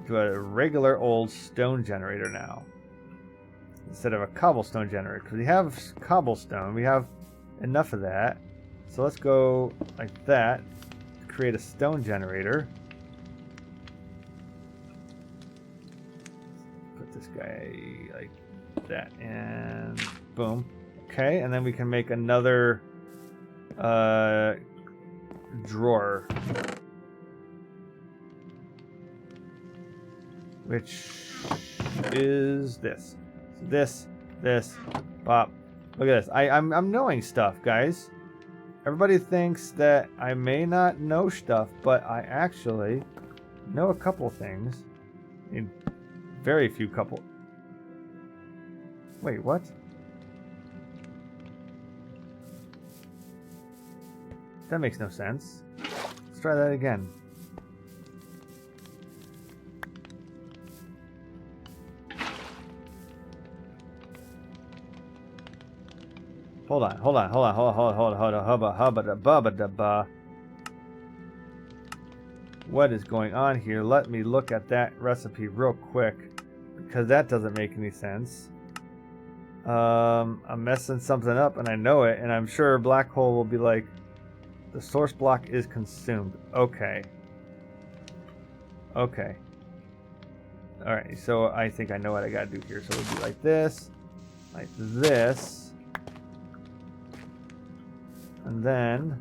to a regular old stone generator now, instead of a cobblestone generator, because we have cobblestone, we have enough of that. So let's go like that to create a stone generator. Put this guy like that and boom. Okay, and then we can make another drawer, which is this. This, pop. Look at this. I'm knowing stuff, guys. Everybody thinks that I may not know stuff, but I actually know a couple things. I mean, very few couple. Wait, what? That makes no sense. Let's try that again. Hold on. What is going on here? Let me look at that recipe real quick, because that doesn't make any sense. I'm messing something up and I know it, and I'm sure Black Hole will be like, the source block is consumed. Okay. Alright, so I think I know what I gotta do here. So it'll be like this, and then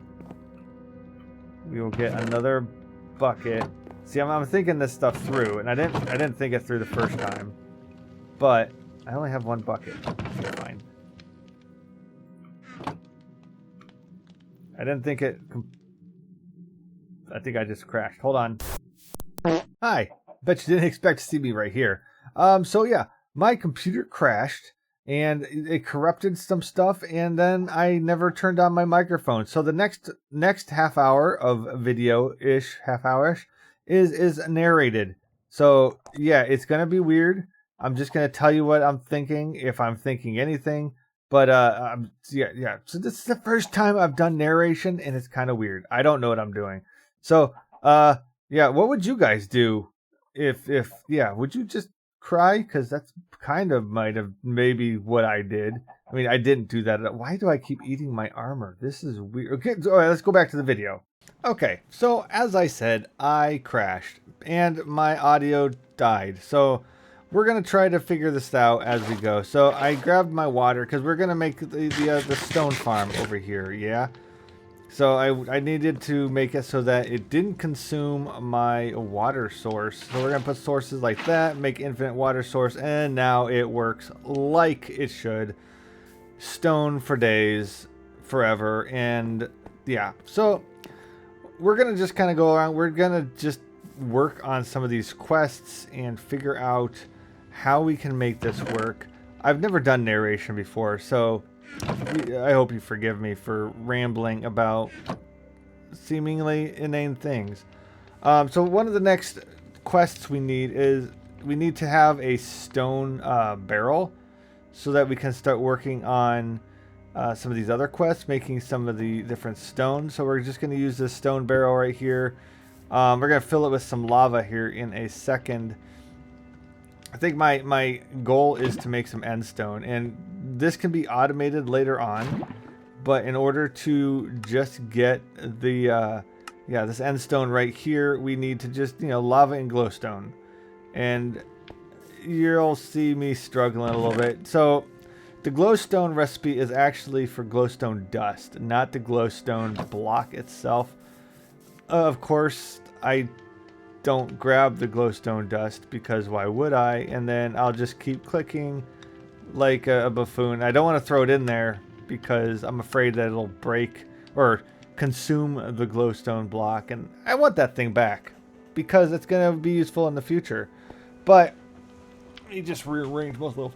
we will get another bucket. See, I'm thinking this stuff through, and I didn't think it through the first time, but I only have one bucket. Okay, fine. I didn't think it. I think I just crashed. Hold on. Hi. Bet you didn't expect to see me right here. So yeah, my computer crashed and it corrupted some stuff, and then I never turned on my microphone. So the next half hour of video-ish, is narrated. So yeah, it's gonna be weird. I'm just gonna tell you what I'm thinking, if I'm thinking anything. But yeah. So this is the first time I've done narration, and it's kind of weird. I don't know what I'm doing. So yeah, what would you guys do if would you just cry? Because that's kind of maybe what I did. I mean, I didn't do that. Why do I keep eating my armor? This is weird. Okay, so, all right, let's go back to the video. Okay, so as I said, I crashed. and my audio died. So we're gonna try to figure this out as we go. So I grabbed my water because we're gonna make the stone farm over here. Yeah. So I needed to make it so that it didn't consume my water source. So we're gonna put sources like that, make infinite water source, and now it works like it should. Stone for days, forever, and yeah. So we're gonna just kind of go around. We're gonna just work on some of these quests and figure out how we can make this work. I've never done narration before, so I hope you forgive me for rambling about seemingly inane things. So one of the next quests we need is we need to have a stone barrel so that we can start working on some of these other quests, making some of the different stones. So we're just going to use this stone barrel right here. We're going to fill it with some lava here in a second. I think my goal is to make some end stone, and this can be automated later on, but in order to just get the this end stone right here, we need to just, lava and glowstone, and you'll see me struggling a little bit. So the glowstone recipe is actually for glowstone dust, not the glowstone block itself. Of course, I don't grab the glowstone dust because why would I? And then I'll just keep clicking like a buffoon. I don't want to throw it in there because I'm afraid that it'll break or consume the glowstone block, and I want that thing back because it's going to be useful in the future. But he just rearranged most of those.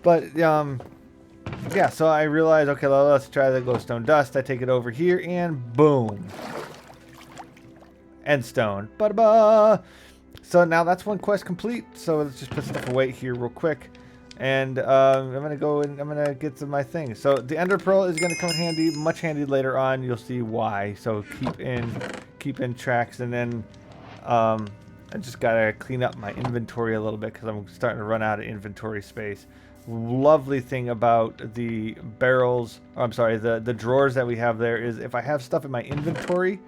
But yeah, so I realized, okay, let's try the glowstone dust. I take it over here and boom. End stone. Ba-da-ba! So now that's one quest complete. So let's just put stuff away here real quick. And I'm going to go and I'm going to get to my thing. So the ender pearl is going to come in handy, much handy later on. You'll see why. So keep in tracks. And then I just got to clean up my inventory a little bit because I'm starting to run out of inventory space. Lovely thing about the barrels, the drawers that we have there is if I have stuff in my inventory,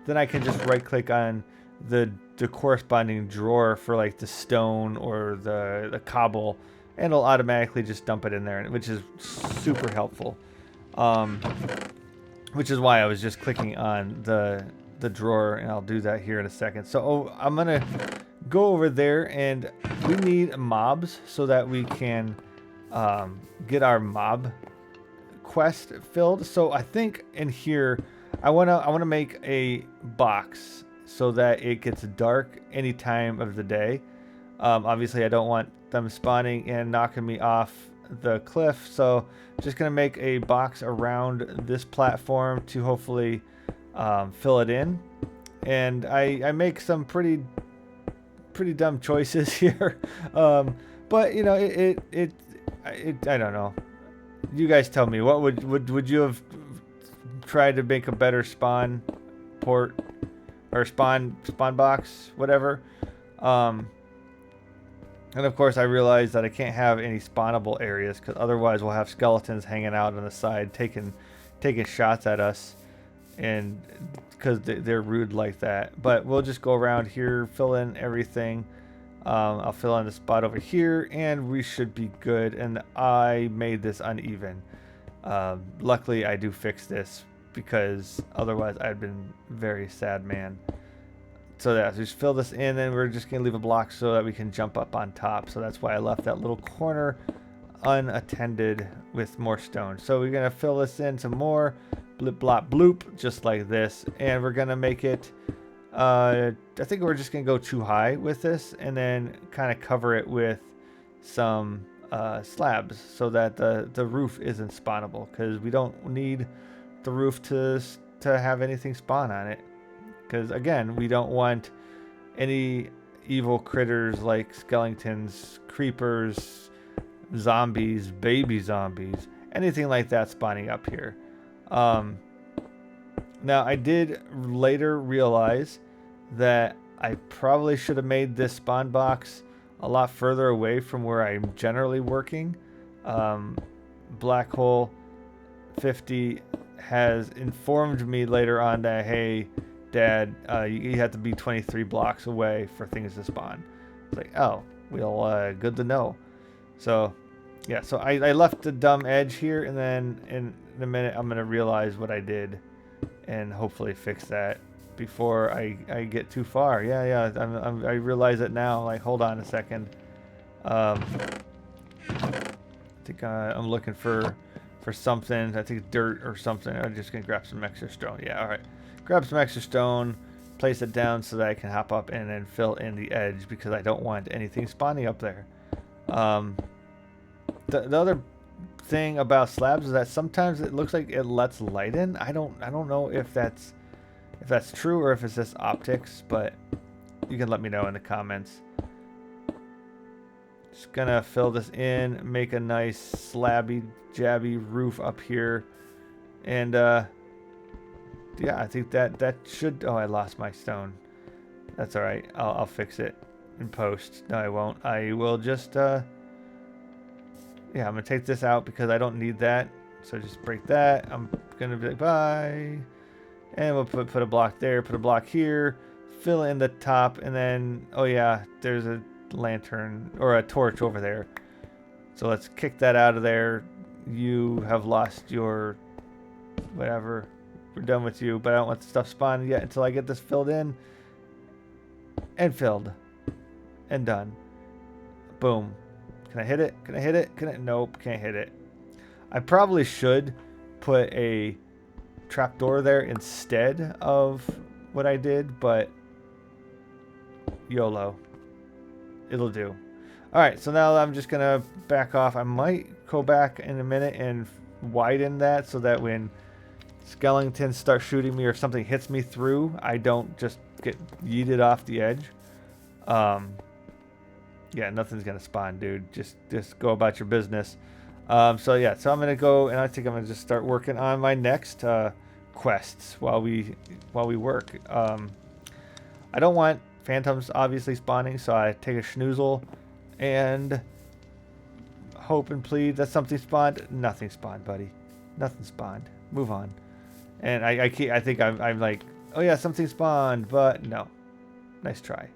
then I can just right click on the corresponding drawer for like the stone or the cobble, and it'll automatically just dump it in there, which is super helpful. Which is why I was just clicking on the drawer, and I'll do that here in a second. So I'm gonna go over there, and we need mobs so that we can get our mob quest filled. So I think in here I wanna make a box so that it gets dark any time of the day. Obviously I don't want them spawning and knocking me off the cliff, so just gonna make a box around this platform to hopefully fill it in. And I make some pretty dumb choices here, but I don't know. You guys tell me. What would you have tried to make a better spawn port or spawn box, whatever? And of course I realized that I can't have any spawnable areas because otherwise we'll have skeletons hanging out on the side taking shots at us, and because they're rude like that. But we'll just go around here, fill in everything. I'll fill in the spot over here, and we should be good. And I made this uneven. Luckily, I do fix this because otherwise I'd been very sad, man. So yeah, so just fill this in, and we're just gonna leave a block so that we can jump up on top. So that's why I left that little corner unattended with more stone. So we're gonna fill this in some more, blip blop bloop, just like this, and we're gonna make it. I think we're just gonna go too high with this, and then kind of cover it with some slabs so that the roof isn't spawnable, because we don't need the roof to have anything spawn on it. Because again, we don't want any evil critters like skeletons, creepers, zombies, baby zombies, anything like that spawning up here. Now I did later realize that I probably should have made this spawn box a lot further away from where I'm generally working. Black Hole 50 has informed me later on that, hey, Dad, you have to be 23 blocks away for things to spawn. It's like, oh, well, good to know. So, yeah, so I left the dumb edge here, and then in a minute I'm going to realize what I did and hopefully fix that before I get too far. Yeah, I realize it now. Like, hold on a second. I think I'm looking for something. I think dirt or something. I'm just going to grab some extra stone. Yeah, all right. Grab some extra stone, place it down so that I can hop up and then fill in the edge because I don't want anything spawning up there. The other thing about slabs is that sometimes it looks like it lets light in. I don't know if that's true or if it's just optics, but you can let me know in the comments. Just gonna fill this in, make a nice slabby jabby roof up here, and yeah, I think that should. Oh, I lost my stone. That's all right. I'll fix it in post. No, I won't. I will just yeah, I'm gonna take this out because I don't need that. So just break that. I'm gonna be like, bye. And we'll put a block there, put a block here, fill in the top, and then, oh yeah, there's a lantern or a torch over there. So let's kick that out of there. You have lost your whatever. We're done with you, but I don't want the stuff spawning yet until I get this filled in and filled and done. Boom. Can I hit it? Can I hit it? Can I? Nope, can't hit it. I probably should put a trapdoor there instead of what I did, but YOLO. It'll do. Alright, so now I'm just gonna back off. I might go back in a minute and widen that so that when skeletons start shooting me or something hits me through, I don't just get yeeted off the edge. Yeah, nothing's gonna spawn, dude. Just go about your business. So yeah, so I'm gonna go and I think I'm gonna just start working on my next quests while we work. I don't want phantoms obviously spawning, so I take a schnoozle and hope and plead that something spawned. Nothing spawned, buddy. Nothing spawned. Move on. And I think I'm like, oh yeah, something spawned, but no. Nice try.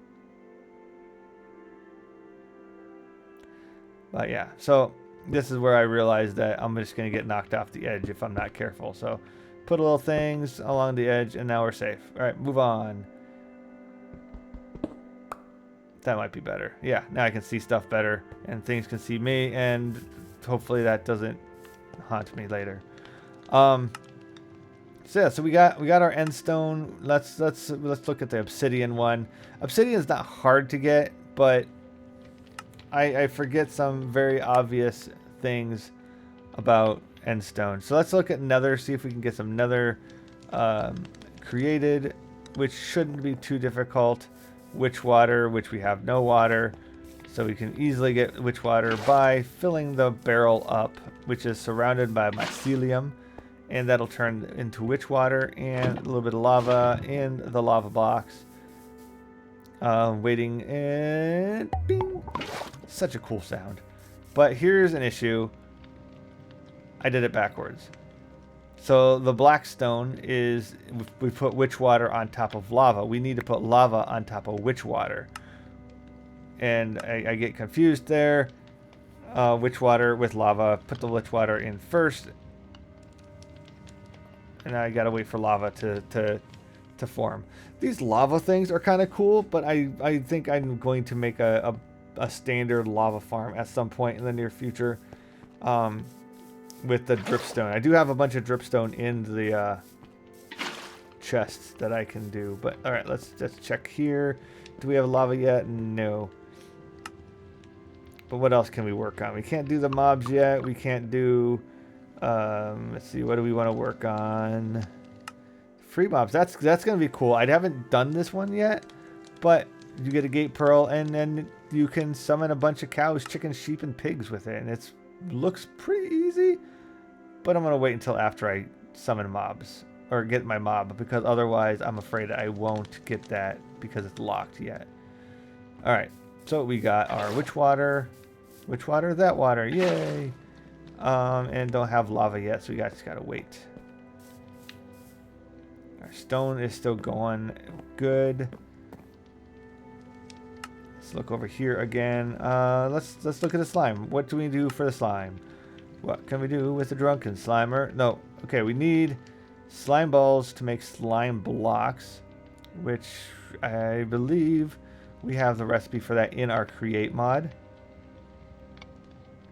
But yeah, so this is where I realized that I'm just going to get knocked off the edge if I'm not careful. So put a little things along the edge, and now we're safe. All right, move on. That might be better. Yeah, now I can see stuff better, and things can see me, and hopefully that doesn't haunt me later. So yeah, so we got our end stone. Let's look at the obsidian one. Obsidian is not hard to get, but I forget some very obvious things about end stone. So let's look at nether, see if we can get some nether created, which shouldn't be too difficult. Witch water, which we have no water, so we can easily get witch water by filling the barrel up, which is surrounded by mycelium, and that'll turn into witch water, and a little bit of lava in the lava blocks. Waiting, and bing. Such a cool sound. But here's an issue. I did it backwards. So the black stone is, we put witch water on top of lava. We need to put lava on top of witch water. And I get confused there. Witch water with lava. Put the witch water in first. And I gotta wait for lava to form. These lava things are kind of cool, but I think I'm going to make a standard lava farm at some point in the near future. With the dripstone. I do have a bunch of dripstone in the chests that I can do. But alright, let's just check here. Do we have lava yet? No. But what else can we work on? We can't do the mobs yet. We can't do... let's see, what do we want to work on? Free mobs. That's going to be cool. I haven't done this one yet. But you get a gate pearl and then you can summon a bunch of cows, chickens, sheep, and pigs with it. And it looks pretty easy. But I'm going to wait until after I summon mobs. Or get my mob. Because otherwise I'm afraid I won't get that. Because it's locked yet. Alright. So we got our witch water. Witch water, that water. Yay. And don't have lava yet. So we just got to wait. Alright. Stone is still going good. Let's look over here again. Let's look at the slime. What do we do for the slime? What can we do with the drunken slimer? No. Okay, we need slime balls to make slime blocks, which I believe we have the recipe for that in our create mod.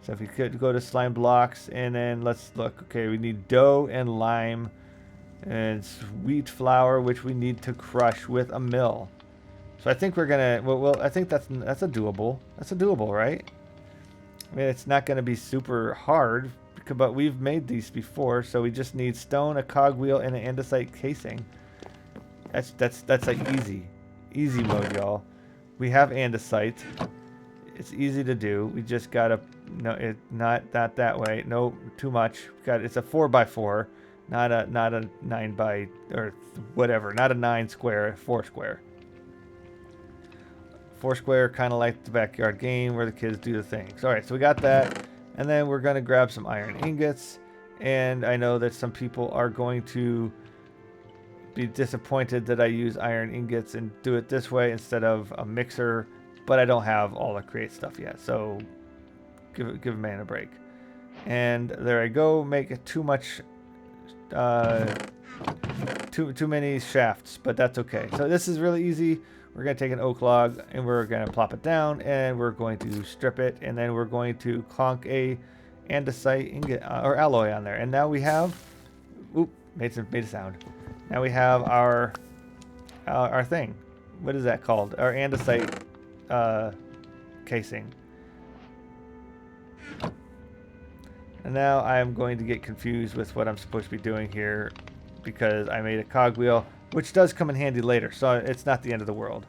So if we could go to slime blocks, and then let's look. Okay, we need dough and lime and wheat flour, which we need to crush with a mill. So I think we're gonna. Well, I think that's a doable. That's a doable, right? I mean, it's not gonna be super hard, but we've made these before. So we just need stone, a cogwheel, and an andesite casing. That's like easy mode, y'all. We have andesite. It's easy to do. We just gotta not that way. No, too much. It's a 4x4, not a 9 by or whatever. Not a 9 square, 4 square. 4 square, kind of like the backyard game where the kids do the things. All right, so we got that, and then we're gonna grab some iron ingots. And I know that some people are going to be disappointed that I use iron ingots and do it this way instead of a mixer, but I don't have all the create stuff yet, so give a man a break. And there I go. Make it too much, too many shafts, but that's okay. So this is really easy. We're gonna take an oak log and we're gonna plop it down, and we're going to strip it, and then we're going to clonk a andesite ingot or alloy on there, and now we have, oop, made a sound. Now we have our thing. What is that called? Our andesite casing. And now I am going to get confused with what I'm supposed to be doing here, because I made a cogwheel, which does come in handy later, so it's not the end of the world.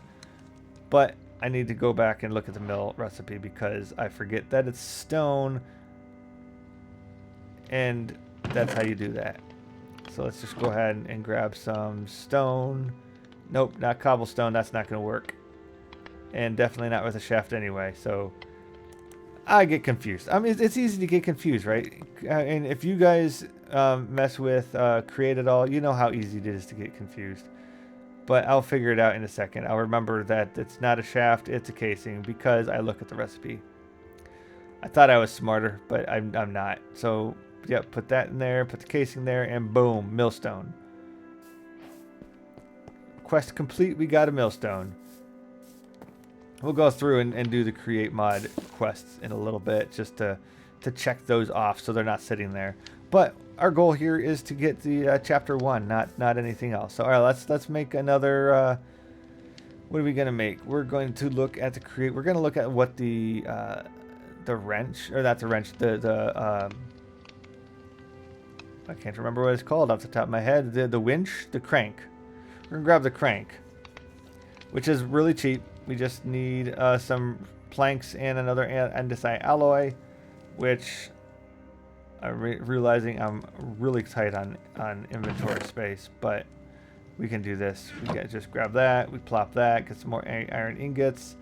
But I need to go back and look at the mill recipe because I forget that it's stone, and that's how you do that. So let's just go ahead and grab some stone. Nope, not cobblestone. That's not going to work. And definitely not with a shaft anyway. So I get confused. I mean, it's easy to get confused, right? And if you guys mess with Create at all, you know how easy it is to get confused. But I'll figure it out in a second. I'll remember that it's not a shaft, it's a casing, because I look at the recipe. I thought I was smarter, but I'm not. So yeah, put that in there, put the casing there, and boom, millstone. Quest complete, we got a millstone. We'll go through and do the create mod quests in a little bit, just to check those off so they're not sitting there. But our goal here is to get the chapter 1, not anything else. So all right, let's make another. What are we gonna make? We're going to look at the create. We're gonna look at what the wrench, or not the wrench, I can't remember what it's called off the top of my head. The winch, the crank. We're gonna grab the crank, which is really cheap. We just need some planks and another andesite alloy, which I'm realizing I'm really tight on inventory space, but we can do this. We just grab that, we plop that, get some more iron ingots,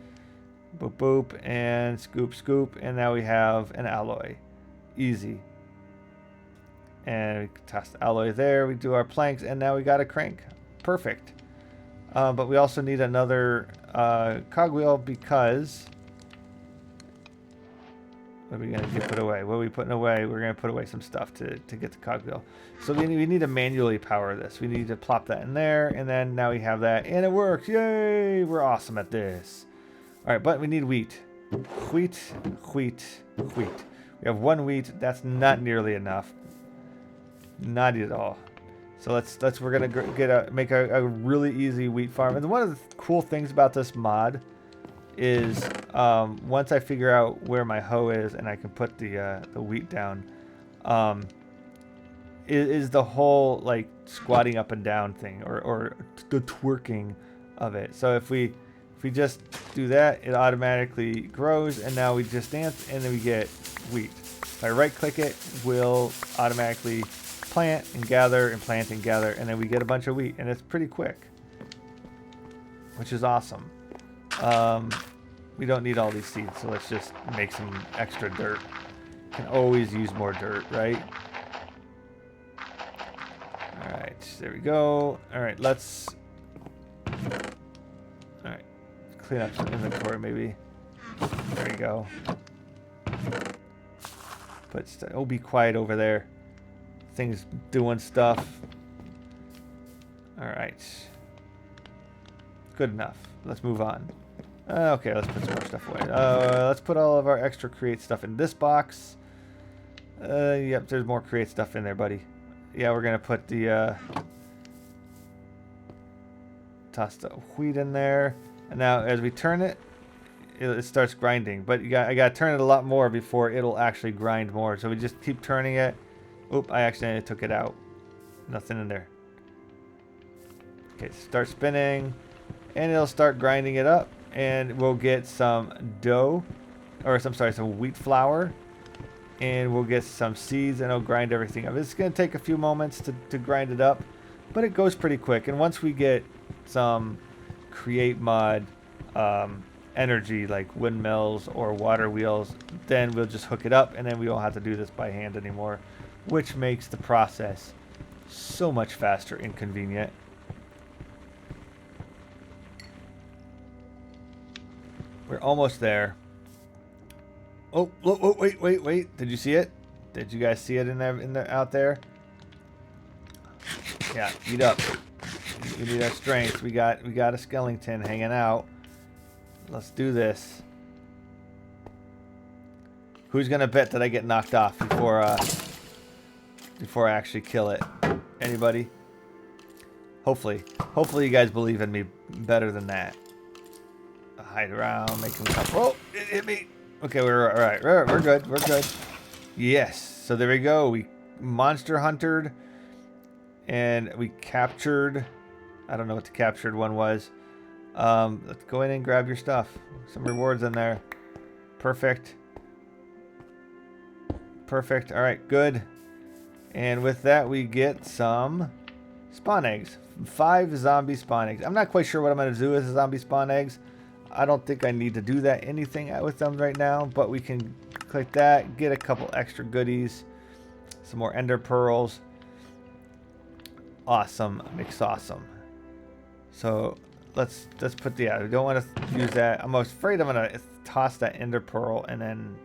boop boop, and scoop scoop, and now we have an alloy. Easy. And we toss the alloy there, we do our planks, and now we got a crank. Perfect. But we also need another cogwheel, because what are we going to put away? What are we putting away? We're going to put away some stuff to get the cogwheel. So we need to manually power this. We need to plop that in there, and then now we have that, and it works. Yay! We're awesome at this. All right, but we need wheat. Wheat. We have 1 wheat. That's not nearly enough. Not at all. So we're gonna make a really easy wheat farm. And one of the cool things about this mod is once I figure out where my hoe is and I can put the wheat down, is the whole like squatting up and down thing, or the twerking of it. So if we just do that, it automatically grows, and now we just dance, and then we get wheat. If I right click it, we'll automatically plant and gather and plant and gather, and then we get a bunch of wheat, and it's pretty quick, which is awesome. We don't need all these seeds, so let's just make some extra dirt. Can always use more dirt, right? All right, There we go. All right, let's... All right, clean up some inventory maybe. There you go. But oh, be quiet over there. Things doing stuff. All right. Good enough. Let's move on. Okay, let's put some more stuff away. Let's put all of our extra create stuff in this box. Yep, there's more create stuff in there, buddy. Yeah, we're gonna put the toss the wheat in there, and now as we turn it, it starts grinding. But I gotta turn it a lot more before it'll actually grind more. So we just keep turning it. Oop! I accidentally took it out. Nothing in there. Okay, start spinning, and it'll start grinding it up, and we'll get some dough, or some wheat flour, and we'll get some seeds, and it'll grind everything up. It's gonna take a few moments to grind it up, but it goes pretty quick. And once we get some create mod energy like windmills or water wheels, then we'll just hook it up, and then we won't have to do this by hand anymore, which makes the process so much faster and convenient. We're almost there. Oh, wait. Did you see it? Did you guys see it in there, out there? Yeah, eat up. We need our strength. We got a skeleton hanging out. Let's do this. Who's gonna bet that I get knocked off before I actually kill it? Anybody? Hopefully you guys believe in me better than that. Hide around, make him come. Oh, it hit me. Okay, we're all right. We're good. We're good. Yes. So there we go. We monster hunted, and we captured. I don't know what the captured one was. Let's go in and grab your stuff. Some rewards in there. Perfect. Perfect. All right, good. And with that, we get some spawn eggs. 5 zombie spawn eggs. I'm not quite sure what I'm going to do with the zombie spawn eggs. I don't think I need to do anything with them right now, but we can click that, get a couple extra goodies, some more ender pearls. Awesome, McSawesome. So let's put we don't want to use that. I'm afraid I'm gonna toss that ender pearl and then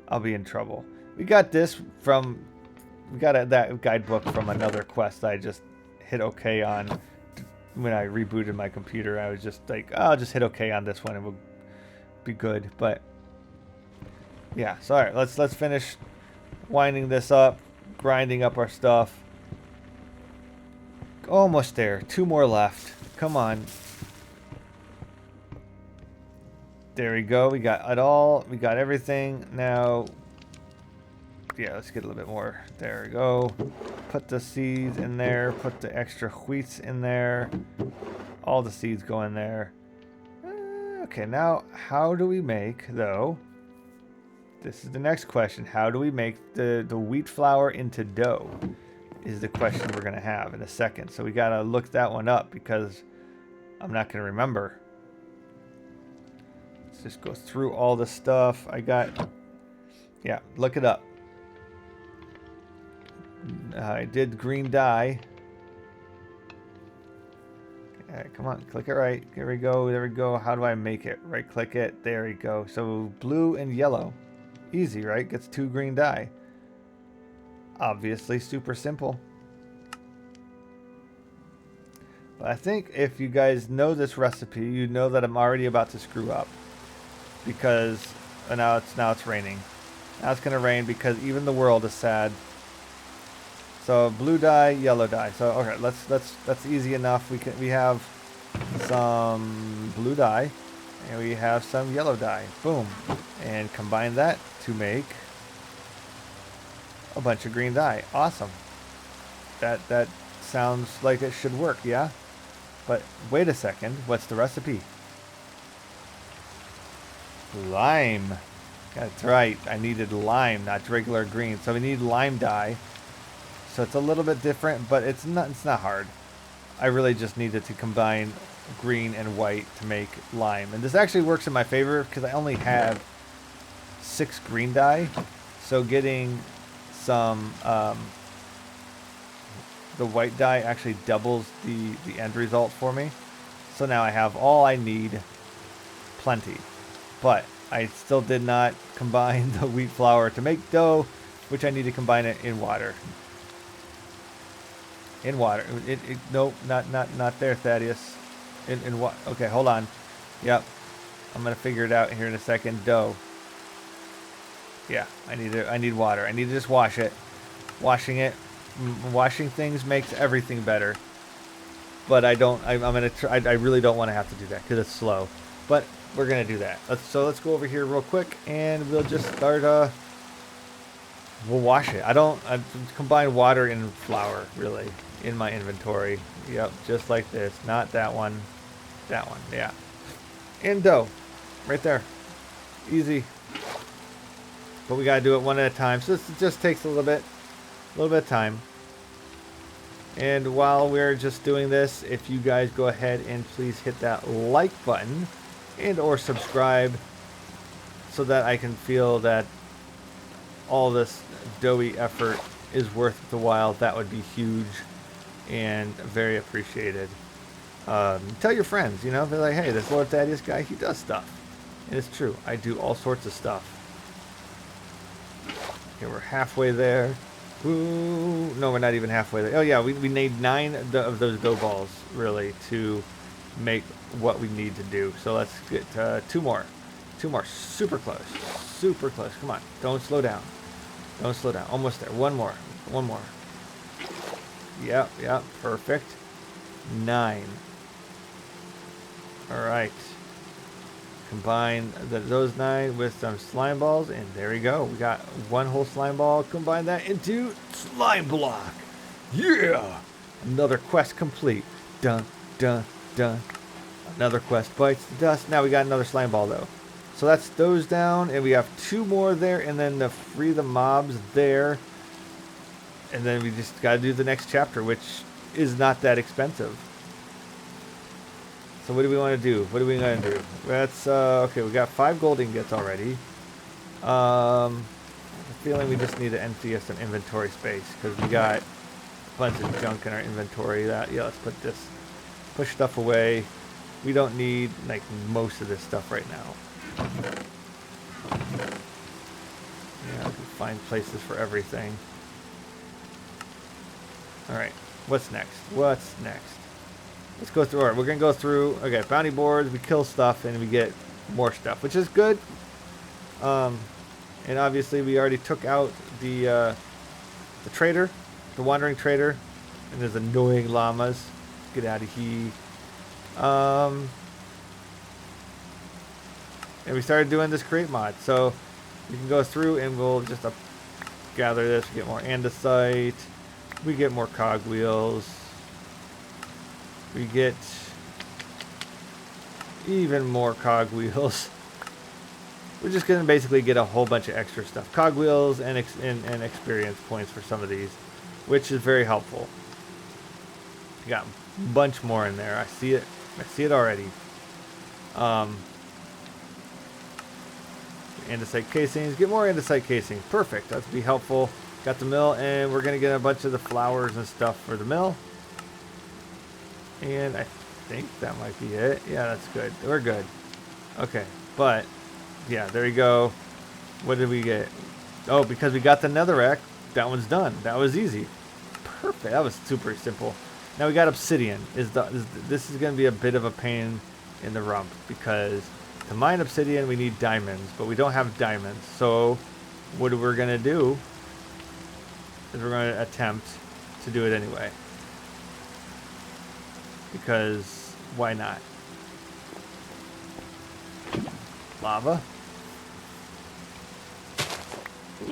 I'll be in trouble. We got this from that guidebook from another quest that I just hit OK on. When I rebooted my computer, I was just like, oh, I'll just hit OK on this one and we'll be good. But yeah, so all right, let's finish winding this up, grinding up our stuff. Almost there. 2 more left. Come on. There we go. We got it all. We got everything. Now, yeah, let's get a little bit more. There we go. Put the seeds in there. Put the extra wheats in there. All the seeds go in there. Okay, now how do we make, though? This is the next question. How do we make the wheat flour into dough? Is the question we're going to have in a second. So we got to look that one up because I'm not going to remember. Let's just go through all the stuff. Yeah, look it up. I did green dye. Okay, come on, click it right. There we go. There we go. How do I make it? Right click it. There we go. So blue and yellow. Easy, right? Gets 2 green dye. Obviously super simple. But I think if you guys know this recipe, you know that I'm already about to screw up. Because now it's raining. Now it's gonna rain because even the world is sad. So blue dye, yellow dye. So okay, that's easy enough. We have some blue dye and we have some yellow dye. Boom. And combine that to make a bunch of green dye. Awesome. That sounds like it should work, yeah? But wait a second, what's the recipe? Lime. That's right, I needed lime, not regular green. So we need lime dye. So it's a little bit different, but it's not hard. I really just needed to combine green and white to make lime. And this actually works in my favor because I only have 6 green dye. So getting some the white dye actually doubles the end result for me. So now I have all I need, plenty. But I still did not combine the wheat flour to make dough, which I need to combine it in water. In water. Nope, not there, Thaddius. In what? Okay, hold on. Yep. I'm gonna figure it out here in a second. Dough. Yeah, I need water. I need to just wash it. Washing things makes everything better. But I really don't want to have to do that because it's slow. But we're gonna do that. Let's go over here real quick and we'll just start. We'll wash it. I combine water and flour really in my inventory. Yep, just like this. Not that one. That one. Yeah. And dough, right there. Easy. But we gotta do it one at a time. So this just takes a little bit of time. And while we're just doing this, if you guys go ahead and please hit that like button and or subscribe so that I can feel that all this doughy effort is worth the while, that would be huge and very appreciated. Tell your friends, you know, they're like, hey, this Lord Thaddius guy, he does stuff. And it's true, I do all sorts of stuff. Okay, we're halfway there. Ooh, no, we're not even halfway there. Oh yeah, we need 9 of those dough balls, really, to make what we need to do. So let's get 2 more. 2 more. Super close. Super close. Come on. Don't slow down. Don't slow down. Almost there. 1 more. 1 more. Yep, yep. Perfect. 9. All right. Combine those 9 with some slime balls, and there we go. We got 1 whole slime ball. Combine that into slime block. Yeah! Another quest complete. Dun, dun, dun. Another quest bites the dust. Now we got another slime ball, though. So that's those down, and we have 2 more there, and then to free the mobs there. And then we just got to do the next chapter, which is not that expensive. So what do we want to do? What are we going to do? That's, okay, we got 5 gold ingots already. I have a feeling we just need to empty us some inventory space, because we got a bunch of junk in our inventory. Yeah, let's put this, push stuff away. We don't need, like, most of this stuff right now. Yeah, we can find places for everything. Alright, what's next? What's next? Let's go through. Alright, we're going to go through. Okay, bounty boards, we kill stuff, and we get more stuff, which is good. And obviously, we already took out the trader, the wandering trader, and there's annoying llamas. Get out of here. And we started doing this create mod, so we can go through and we'll just gather this. We get more andesite. We get more cogwheels. We get even more cogwheels. We're just going to basically get a whole bunch of extra stuff. Cogwheels and experience points for some of these, which is very helpful. We got a bunch more in there. I see it. I see it already. Andesite casings. Get more andesite casing. Perfect. That'd be helpful. Got the mill, and we're going to get a bunch of the flowers and stuff for the mill. And I think that might be it. Yeah, that's good. We're good. Okay, but yeah, there you go. What did we get? Oh, because we got the netherrack, that one's done. That was easy. Perfect. That was super simple. Now we got obsidian. This is going to be a bit of a pain in the rump, because to mine obsidian we need diamonds, but we don't have diamonds. So what we're going to do is we're going to attempt to do it anyway. Because why not? Lava.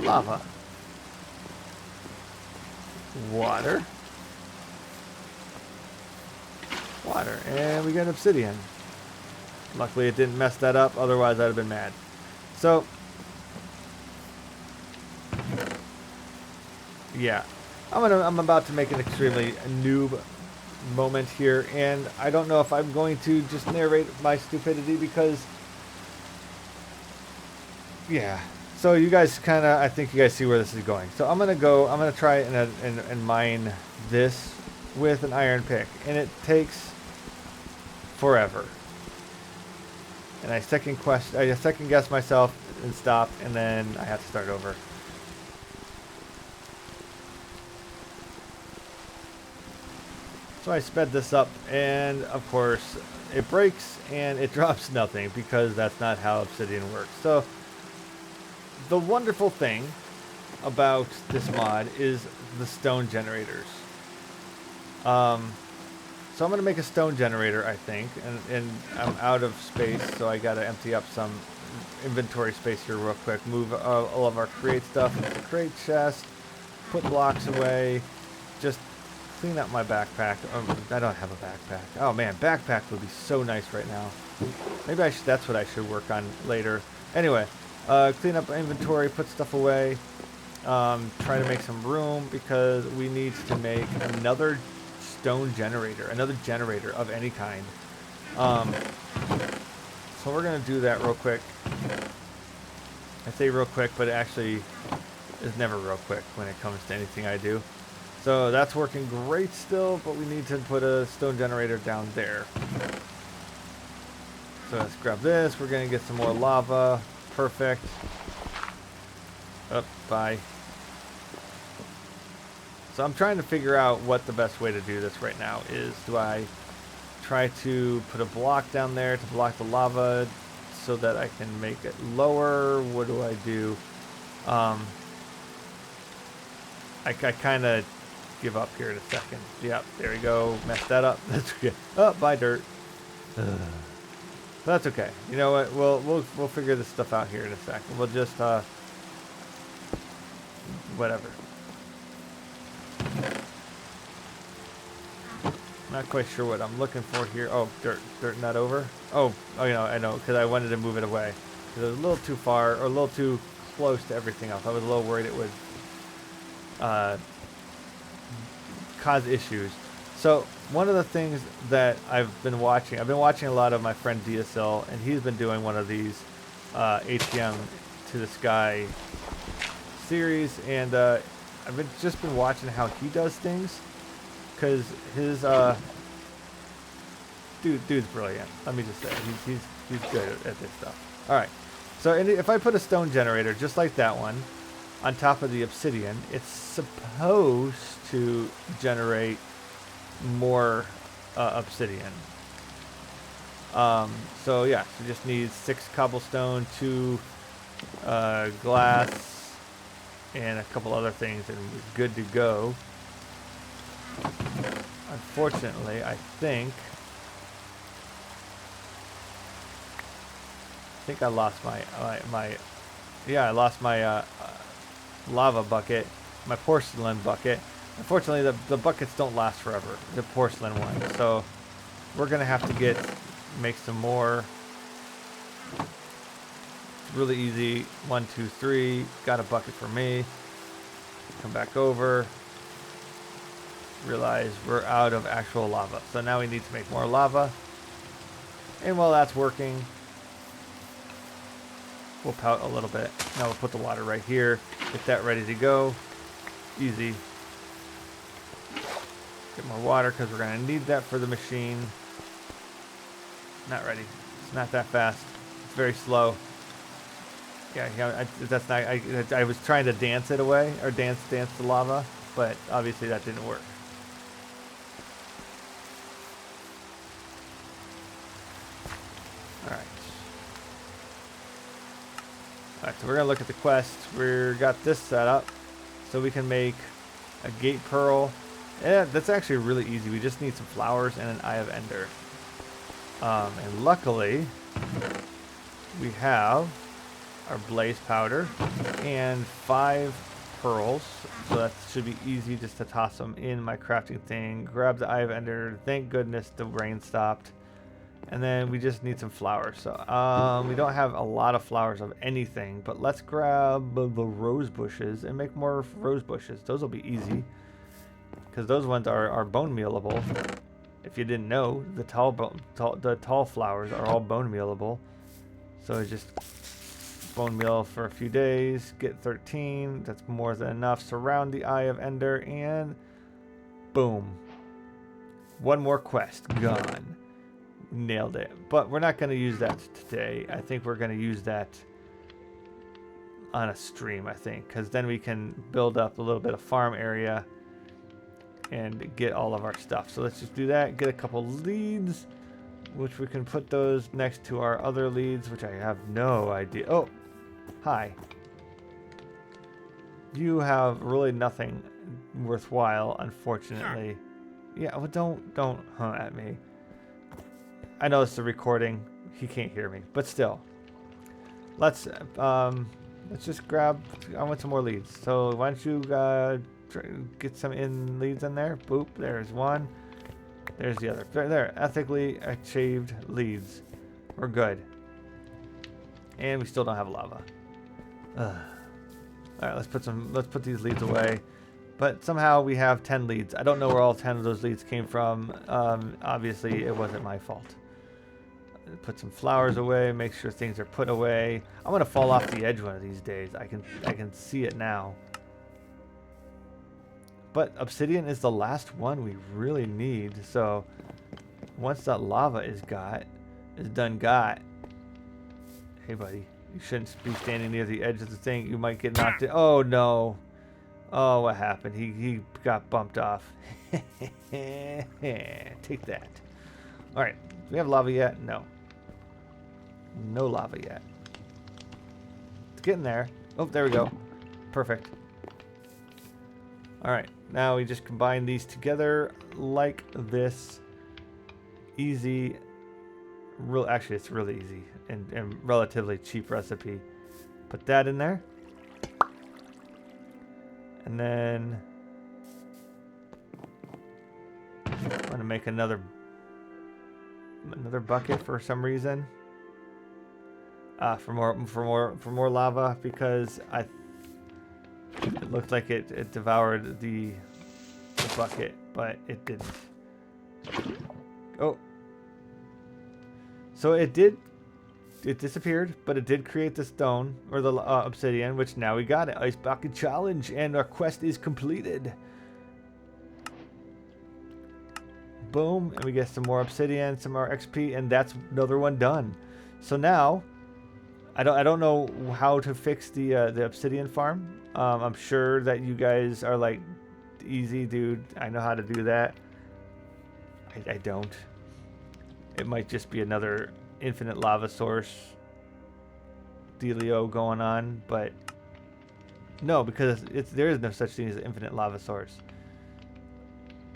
Lava. Water. Water. And we got obsidian. Luckily it didn't mess that up, otherwise I'd have been mad. So yeah. I'm about to make an extremely noob moment here, and I don't know if I'm going to just narrate my stupidity, because yeah, So you guys kind of, I think you guys see where this is going. So I'm gonna try and mine this with an iron pick, and it takes forever. And I second guess myself and stop, and then I have to start over. So I sped this up, and of course it breaks and it drops nothing because that's not how obsidian works. So the wonderful thing about this mod is the stone generators. So I'm gonna make a stone generator, I think, and I'm out of space, so I gotta empty up some inventory space here real quick. Move all of our crate stuff into the crate chest, put blocks away, just clean up my backpack. I don't have a backpack. Oh man, backpack would be so nice right now. Maybe that's what I should work on later. Anyway, clean up inventory, put stuff away, try to make some room because we need to make another stone generator, another generator of any kind. So we're gonna do that real quick. I say real quick, but it actually is never real quick when it comes to anything I do. So that's working great still, but we need to put a stone generator down there. So let's grab this. We're gonna get some more lava. Perfect. Oh, bye. So I'm trying to figure out what the best way to do this right now is. Do I try to put a block down there to block the lava so that I can make it lower? What do I do? I kind of give up here in a second. Yep, there we go. Messed that up. That's good. Oh, bye dirt. That's okay. You know what? We'll figure this stuff out here in a second. We'll just whatever. Not quite sure what I'm looking for here. Oh, dirt not over. Oh, you know, I know, because I wanted to move it away. Because it was a little too far, or a little too close to everything else. I was a little worried it would cause issues. So one of the things that I've been watching a lot of my friend DSL, and he's been doing one of these ATM to the sky series, and I've just been watching how he does things, because his dude's brilliant. Let me just say he's good at this stuff. All right, so if I put a stone generator just like that one on top of the obsidian, it's supposed to generate more obsidian. So yeah, so just need 6 cobblestone, 2 glass, and a couple other things, and we're good to go. Unfortunately, I think I lost my I lost my lava bucket, my porcelain bucket. Unfortunately, the buckets don't last forever, the porcelain ones. So we're gonna have to make some more. It's really easy. 1, 2, 3. Got a bucket for me. Come back over. Realize we're out of actual lava. So now we need to make more lava. And while that's working, we'll pout a little bit. Now we'll put the water right here. Get that ready to go. Easy. Get more water because we're going to need that for the machine. Not ready. It's not that fast. It's very slow. Yeah, that's not. I was trying to dance it away, or dance the lava, but obviously that didn't work. All right. All right. So we're gonna look at the quest. We got this set up, so we can make a gate pearl. Yeah, that's actually really easy. We just need some flowers and an eye of ender. And luckily, we have our blaze powder and 5 pearls. So that should be easy just to toss them in my crafting thing. Grab the eye of ender. Thank goodness the rain stopped. And then we just need some flowers. So we don't have a lot of flowers of anything, but let's grab the rose bushes and make more rose bushes. Those will be easy, because those ones are bone mealable. If you didn't know, the tall flowers are all bone mealable. So just bone meal for a few days. Get 13. That's more than enough. Surround the Eye of Ender, and boom. One more quest. Gone. Nailed it. But we're not going to use that today. I think we're going to use that on a stream, I think, because then we can build up a little bit of farm area and get all of our stuff. So let's just do that. Get a couple leads, which we can put those next to our other leads, which I have no idea. Oh, hi. You have really nothing worthwhile, unfortunately. Yeah, well, don't hunt at me. I know it's the recording. He can't hear me, but still. Let's just grab. I want some more leads. So why don't you get some leads in there? Boop. There's one. There's the other. There. Ethically achieved leads. We're good. And we still don't have lava. All right. Let's put these leads away. But somehow we have 10 leads. I don't know where all 10 of those leads came from. Obviously, it wasn't my fault. Put some flowers away. Make sure things are put away. I'm gonna fall off the edge one of these days. I can see it now. But obsidian is the last one we really need. So once that lava is done got. Hey buddy, you shouldn't be standing near the edge of the thing. You might get knocked in. Oh no. Oh, what happened? He got bumped off. Take that. All right. Do we have lava yet? No. No lava yet. It's getting there. Oh, there we go. Perfect. All right. Now we just combine these together like this. Easy. Actually, it's really easy and relatively cheap recipe. Put that in there. And then I'm gonna make another bucket for some reason. For more lava, because it looked like it devoured the bucket, but it didn't. Oh, so it disappeared, but it did create the stone, or the obsidian, which now we got it. Ice Bucket Challenge, and our quest is completed. Boom, and we get some more obsidian, some more XP, and that's another one done. So now, I don't know how to fix the obsidian farm. I'm sure that you guys are like, easy, dude. I know how to do that. I don't. It might just be another infinite lava source dealio going on, but no, because there is no such thing as an infinite lava source.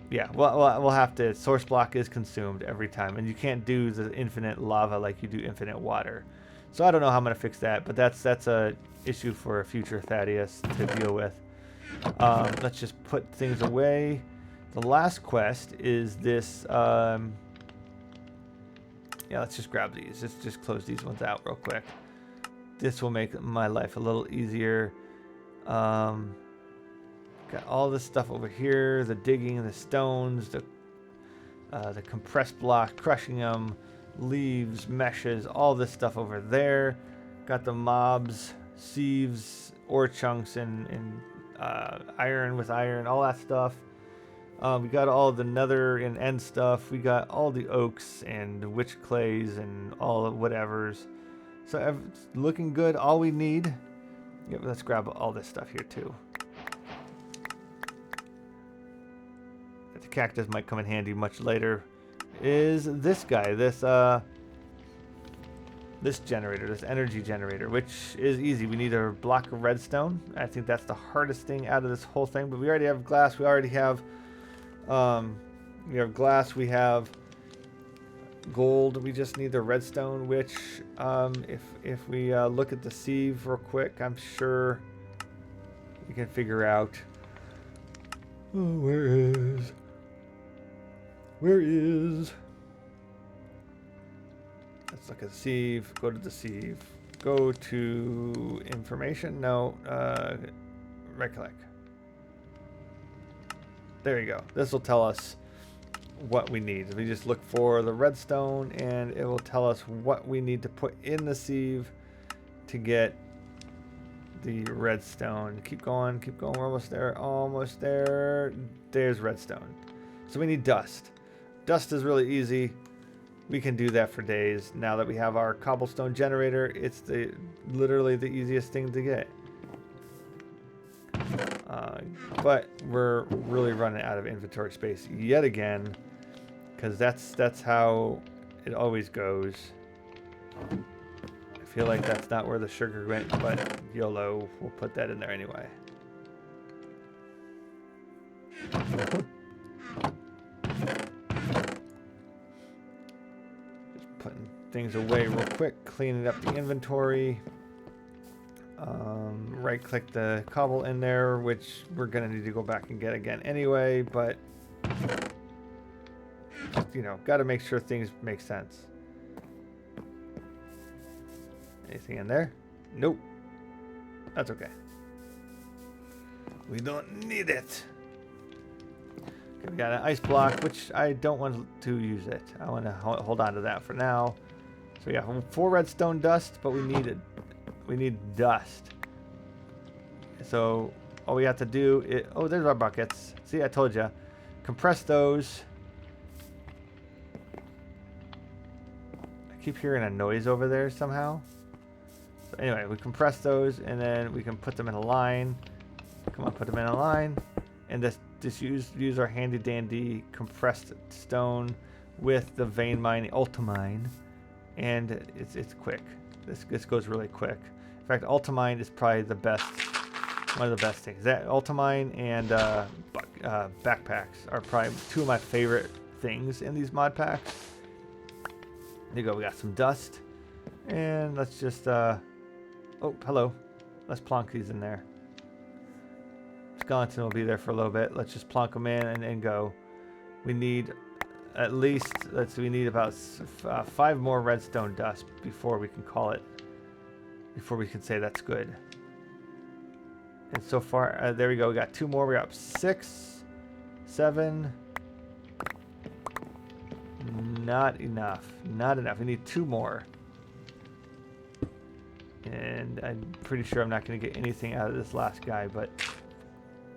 Yeah, well, we'll have to. Source block is consumed every time, and you can't do the infinite lava like you do infinite water. So I don't know how I'm gonna fix that, but that's a issue for a future Thaddius to deal with. Let's just put things away. The last quest is this. Yeah, let's just grab these. Let's just close these ones out real quick. This will make my life a little easier. Got all this stuff over here, the digging, the stones, the compressed block, crushing them, leaves, meshes, all this stuff over there. Got the mobs, sieves, ore chunks, and iron with iron, all that stuff. We got all the nether and end stuff. We got all the oaks and witch clays and all the whatevers. So it's looking good. All we need. Yeah, let's grab all this stuff here too. The cactus might come in handy much later. Is this guy, this generator, this energy generator, which is easy. We need a block of redstone. I think that's the hardest thing out of this whole thing. But we already have glass. We already have. We have glass, we have gold, we just need the redstone, which if we look at the sieve real quick, I'm sure we can figure out. Oh, where is let's look at the sieve. Go to the sieve, go to information. No, right click. There you go. This will tell us what we need. We just look for the redstone, and it will tell us what we need to put in the sieve to get the redstone. Keep going, we're almost there, almost there. There's redstone. So we need dust. Dust is really easy. We can do that for days. Now that we have our cobblestone generator, it's literally the easiest thing to get. But we're really running out of inventory space yet again, because that's how it always goes. I feel like that's not where the sugar went, but YOLO, we'll put that in there anyway. Putting things away real quick, cleaning up the inventory. Right click the cobble in there, which we're gonna need to go back and get again anyway, but you know, gotta make sure things make sense. Anything in there? Nope. That's okay. We don't need it. Okay, we got an ice block, which I don't want to use it. I want to hold on to that for now. So yeah, 4 redstone dust, but we need dust. So all we have to do is, oh, there's our buckets. See, I told you. Compress those. I keep hearing a noise over there somehow. So anyway, we compress those, and then we can put them in a line. Come on, put them in a line, and just use our handy dandy compressed stone with the vein mining ultimine, and it's quick. This goes really quick. In fact, ultimine is probably the best, one of the best things. That ultimine and backpacks are probably 2 of my favorite things in these mod packs. There you go. We got some dust, and let's just oh, hello. Let's plonk these in there. Skeleton will be there for a little bit. Let's just plonk them in and go. We need at least, we need about 5 more redstone dust before we can call it, before we can say that's good. And so far, there we go. We got 2 more. We got 6, 7. Not enough. Not enough. We need 2 more. And I'm pretty sure I'm not going to get anything out of this last guy, but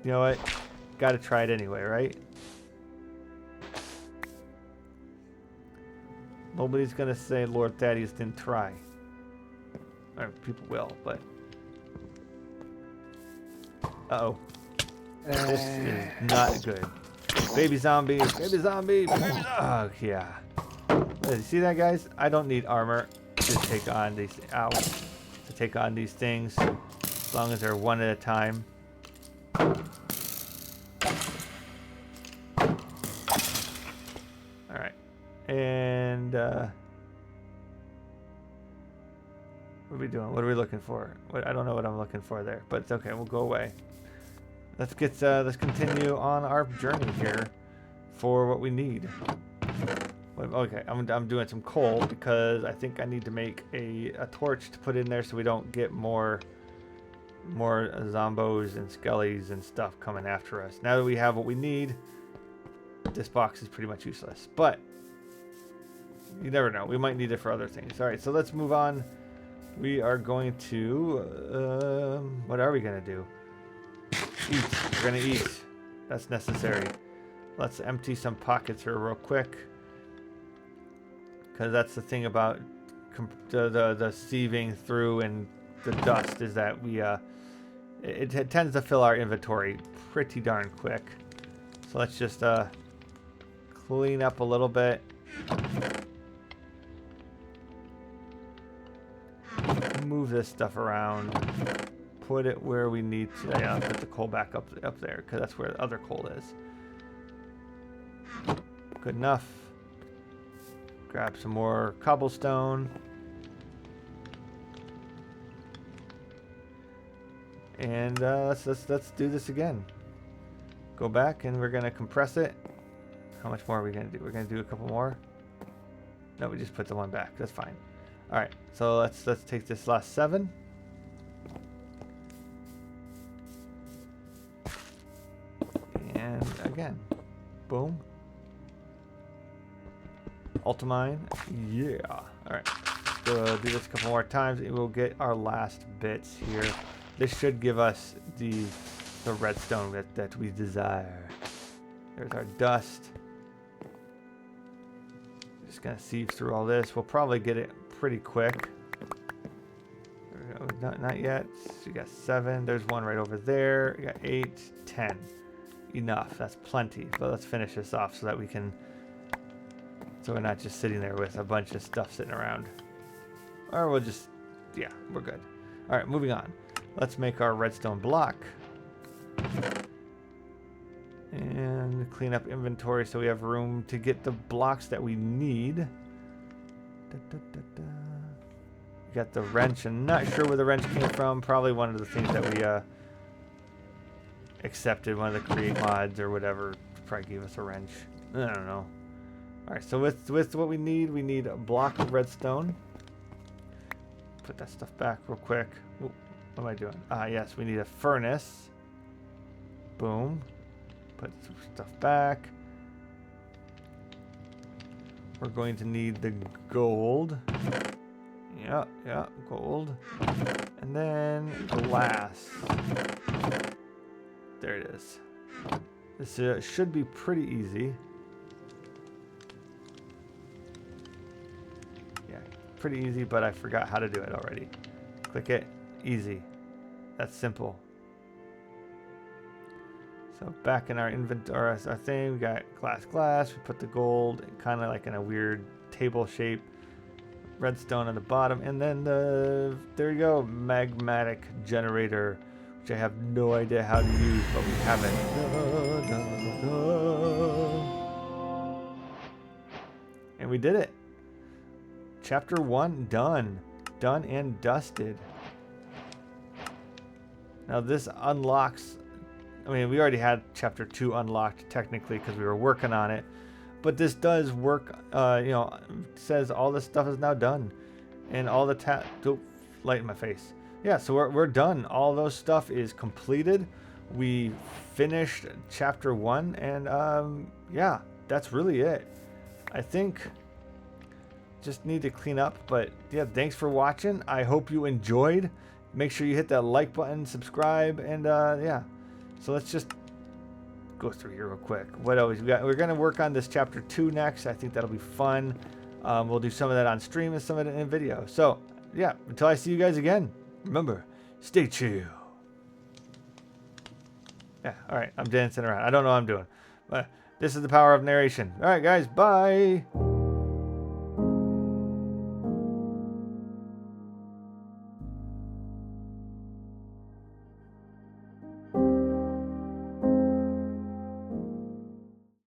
you know what? Got to try it anyway, right? Nobody's going to say Lord Thaddius didn't try. Or people will, but... Uh-oh. This is not good. Baby zombie, baby zombie, baby zombie. Oh, yeah. You see that, guys? I don't need armor to take on these... Ow. To take on these things. As long as they're one at a time. Alright. And, what are we doing? What are we looking for? I don't know what I'm looking for there, but it's okay. We'll go away. Let's continue on our journey here for what we need. Okay, I'm doing some coal because I think I need to make a torch to put in there so we don't get more zombos and skellies and stuff coming after us. Now that we have what we need, this box is pretty much useless. But you never know. We might need it for other things. All right, so let's move on. We are going to... what are we going to do? Eat. We're going to eat. That's necessary. Let's empty some pockets here real quick. Because that's the thing about the sieving through and the dust is that we it tends to fill our inventory pretty darn quick. So let's just clean up a little bit. Move this stuff around. Put it where we need to. Yeah, put the coal back up there because that's where the other coal is. Good enough. Grab some more cobblestone. And let's do this again. Go back and we're gonna compress it. How much more are we gonna do? We're gonna do a couple more. No, we just put the one back. That's fine. All right. So let's take this last 7. And again, boom. Ultimine, yeah. All right, let's go do this a couple more times, and we'll get our last bits here this should give us the redstone that we desire. There's our dust. Just gonna sieve through all this. We'll probably get it pretty quick. There we go. Not yet. So you got 7. There's one right over there. You got 8, 10. Enough. That's plenty. But let's finish this off so that we can. So we're not just sitting there with a bunch of stuff sitting around. Or we'll just. Yeah, we're good. All right, moving on. Let's make our redstone block. And clean up inventory so we have room to get the blocks that we need. We got the wrench. I'm not sure where the wrench came from. Probably one of the things that we accepted. One of the create mods or whatever probably gave us a wrench. I don't know. Alright, so with what we need a block of redstone. Put that stuff back real quick. Ooh, what am I doing? Yes, we need a furnace. Boom. Put some stuff back. We're going to need the gold. Yeah, gold. And then glass. There it is. This should be pretty easy. Yeah, pretty easy, but I forgot how to do it already. Click it. Easy. That's simple. So back in our inventory, our thing, we got glass. We put the gold kind of like in a weird table shape. Redstone on the bottom, and then there you go, magmatic generator, which I have no idea how to use, but we have it. And we did it. Chapter 1 done and dusted. Now this unlocks. I mean, we already had Chapter 2 unlocked, technically, because we were working on it. But this does work, says all this stuff is now done. And all the light in my face. Yeah, so we're done. All those stuff is completed. We finished Chapter 1, and yeah, that's really it. I think just need to clean up, but yeah, thanks for watching. I hope you enjoyed. Make sure you hit that like button, subscribe, and yeah. So let's just go through here real quick. What else we got? We're going to work on this Chapter 2 next. I think that'll be fun. We'll do some of that on stream and some of it in video. So, yeah, until I see you guys again, remember, stay chill. Yeah, all right, I'm dancing around. I don't know what I'm doing. But this is the power of narration. All right, guys, bye.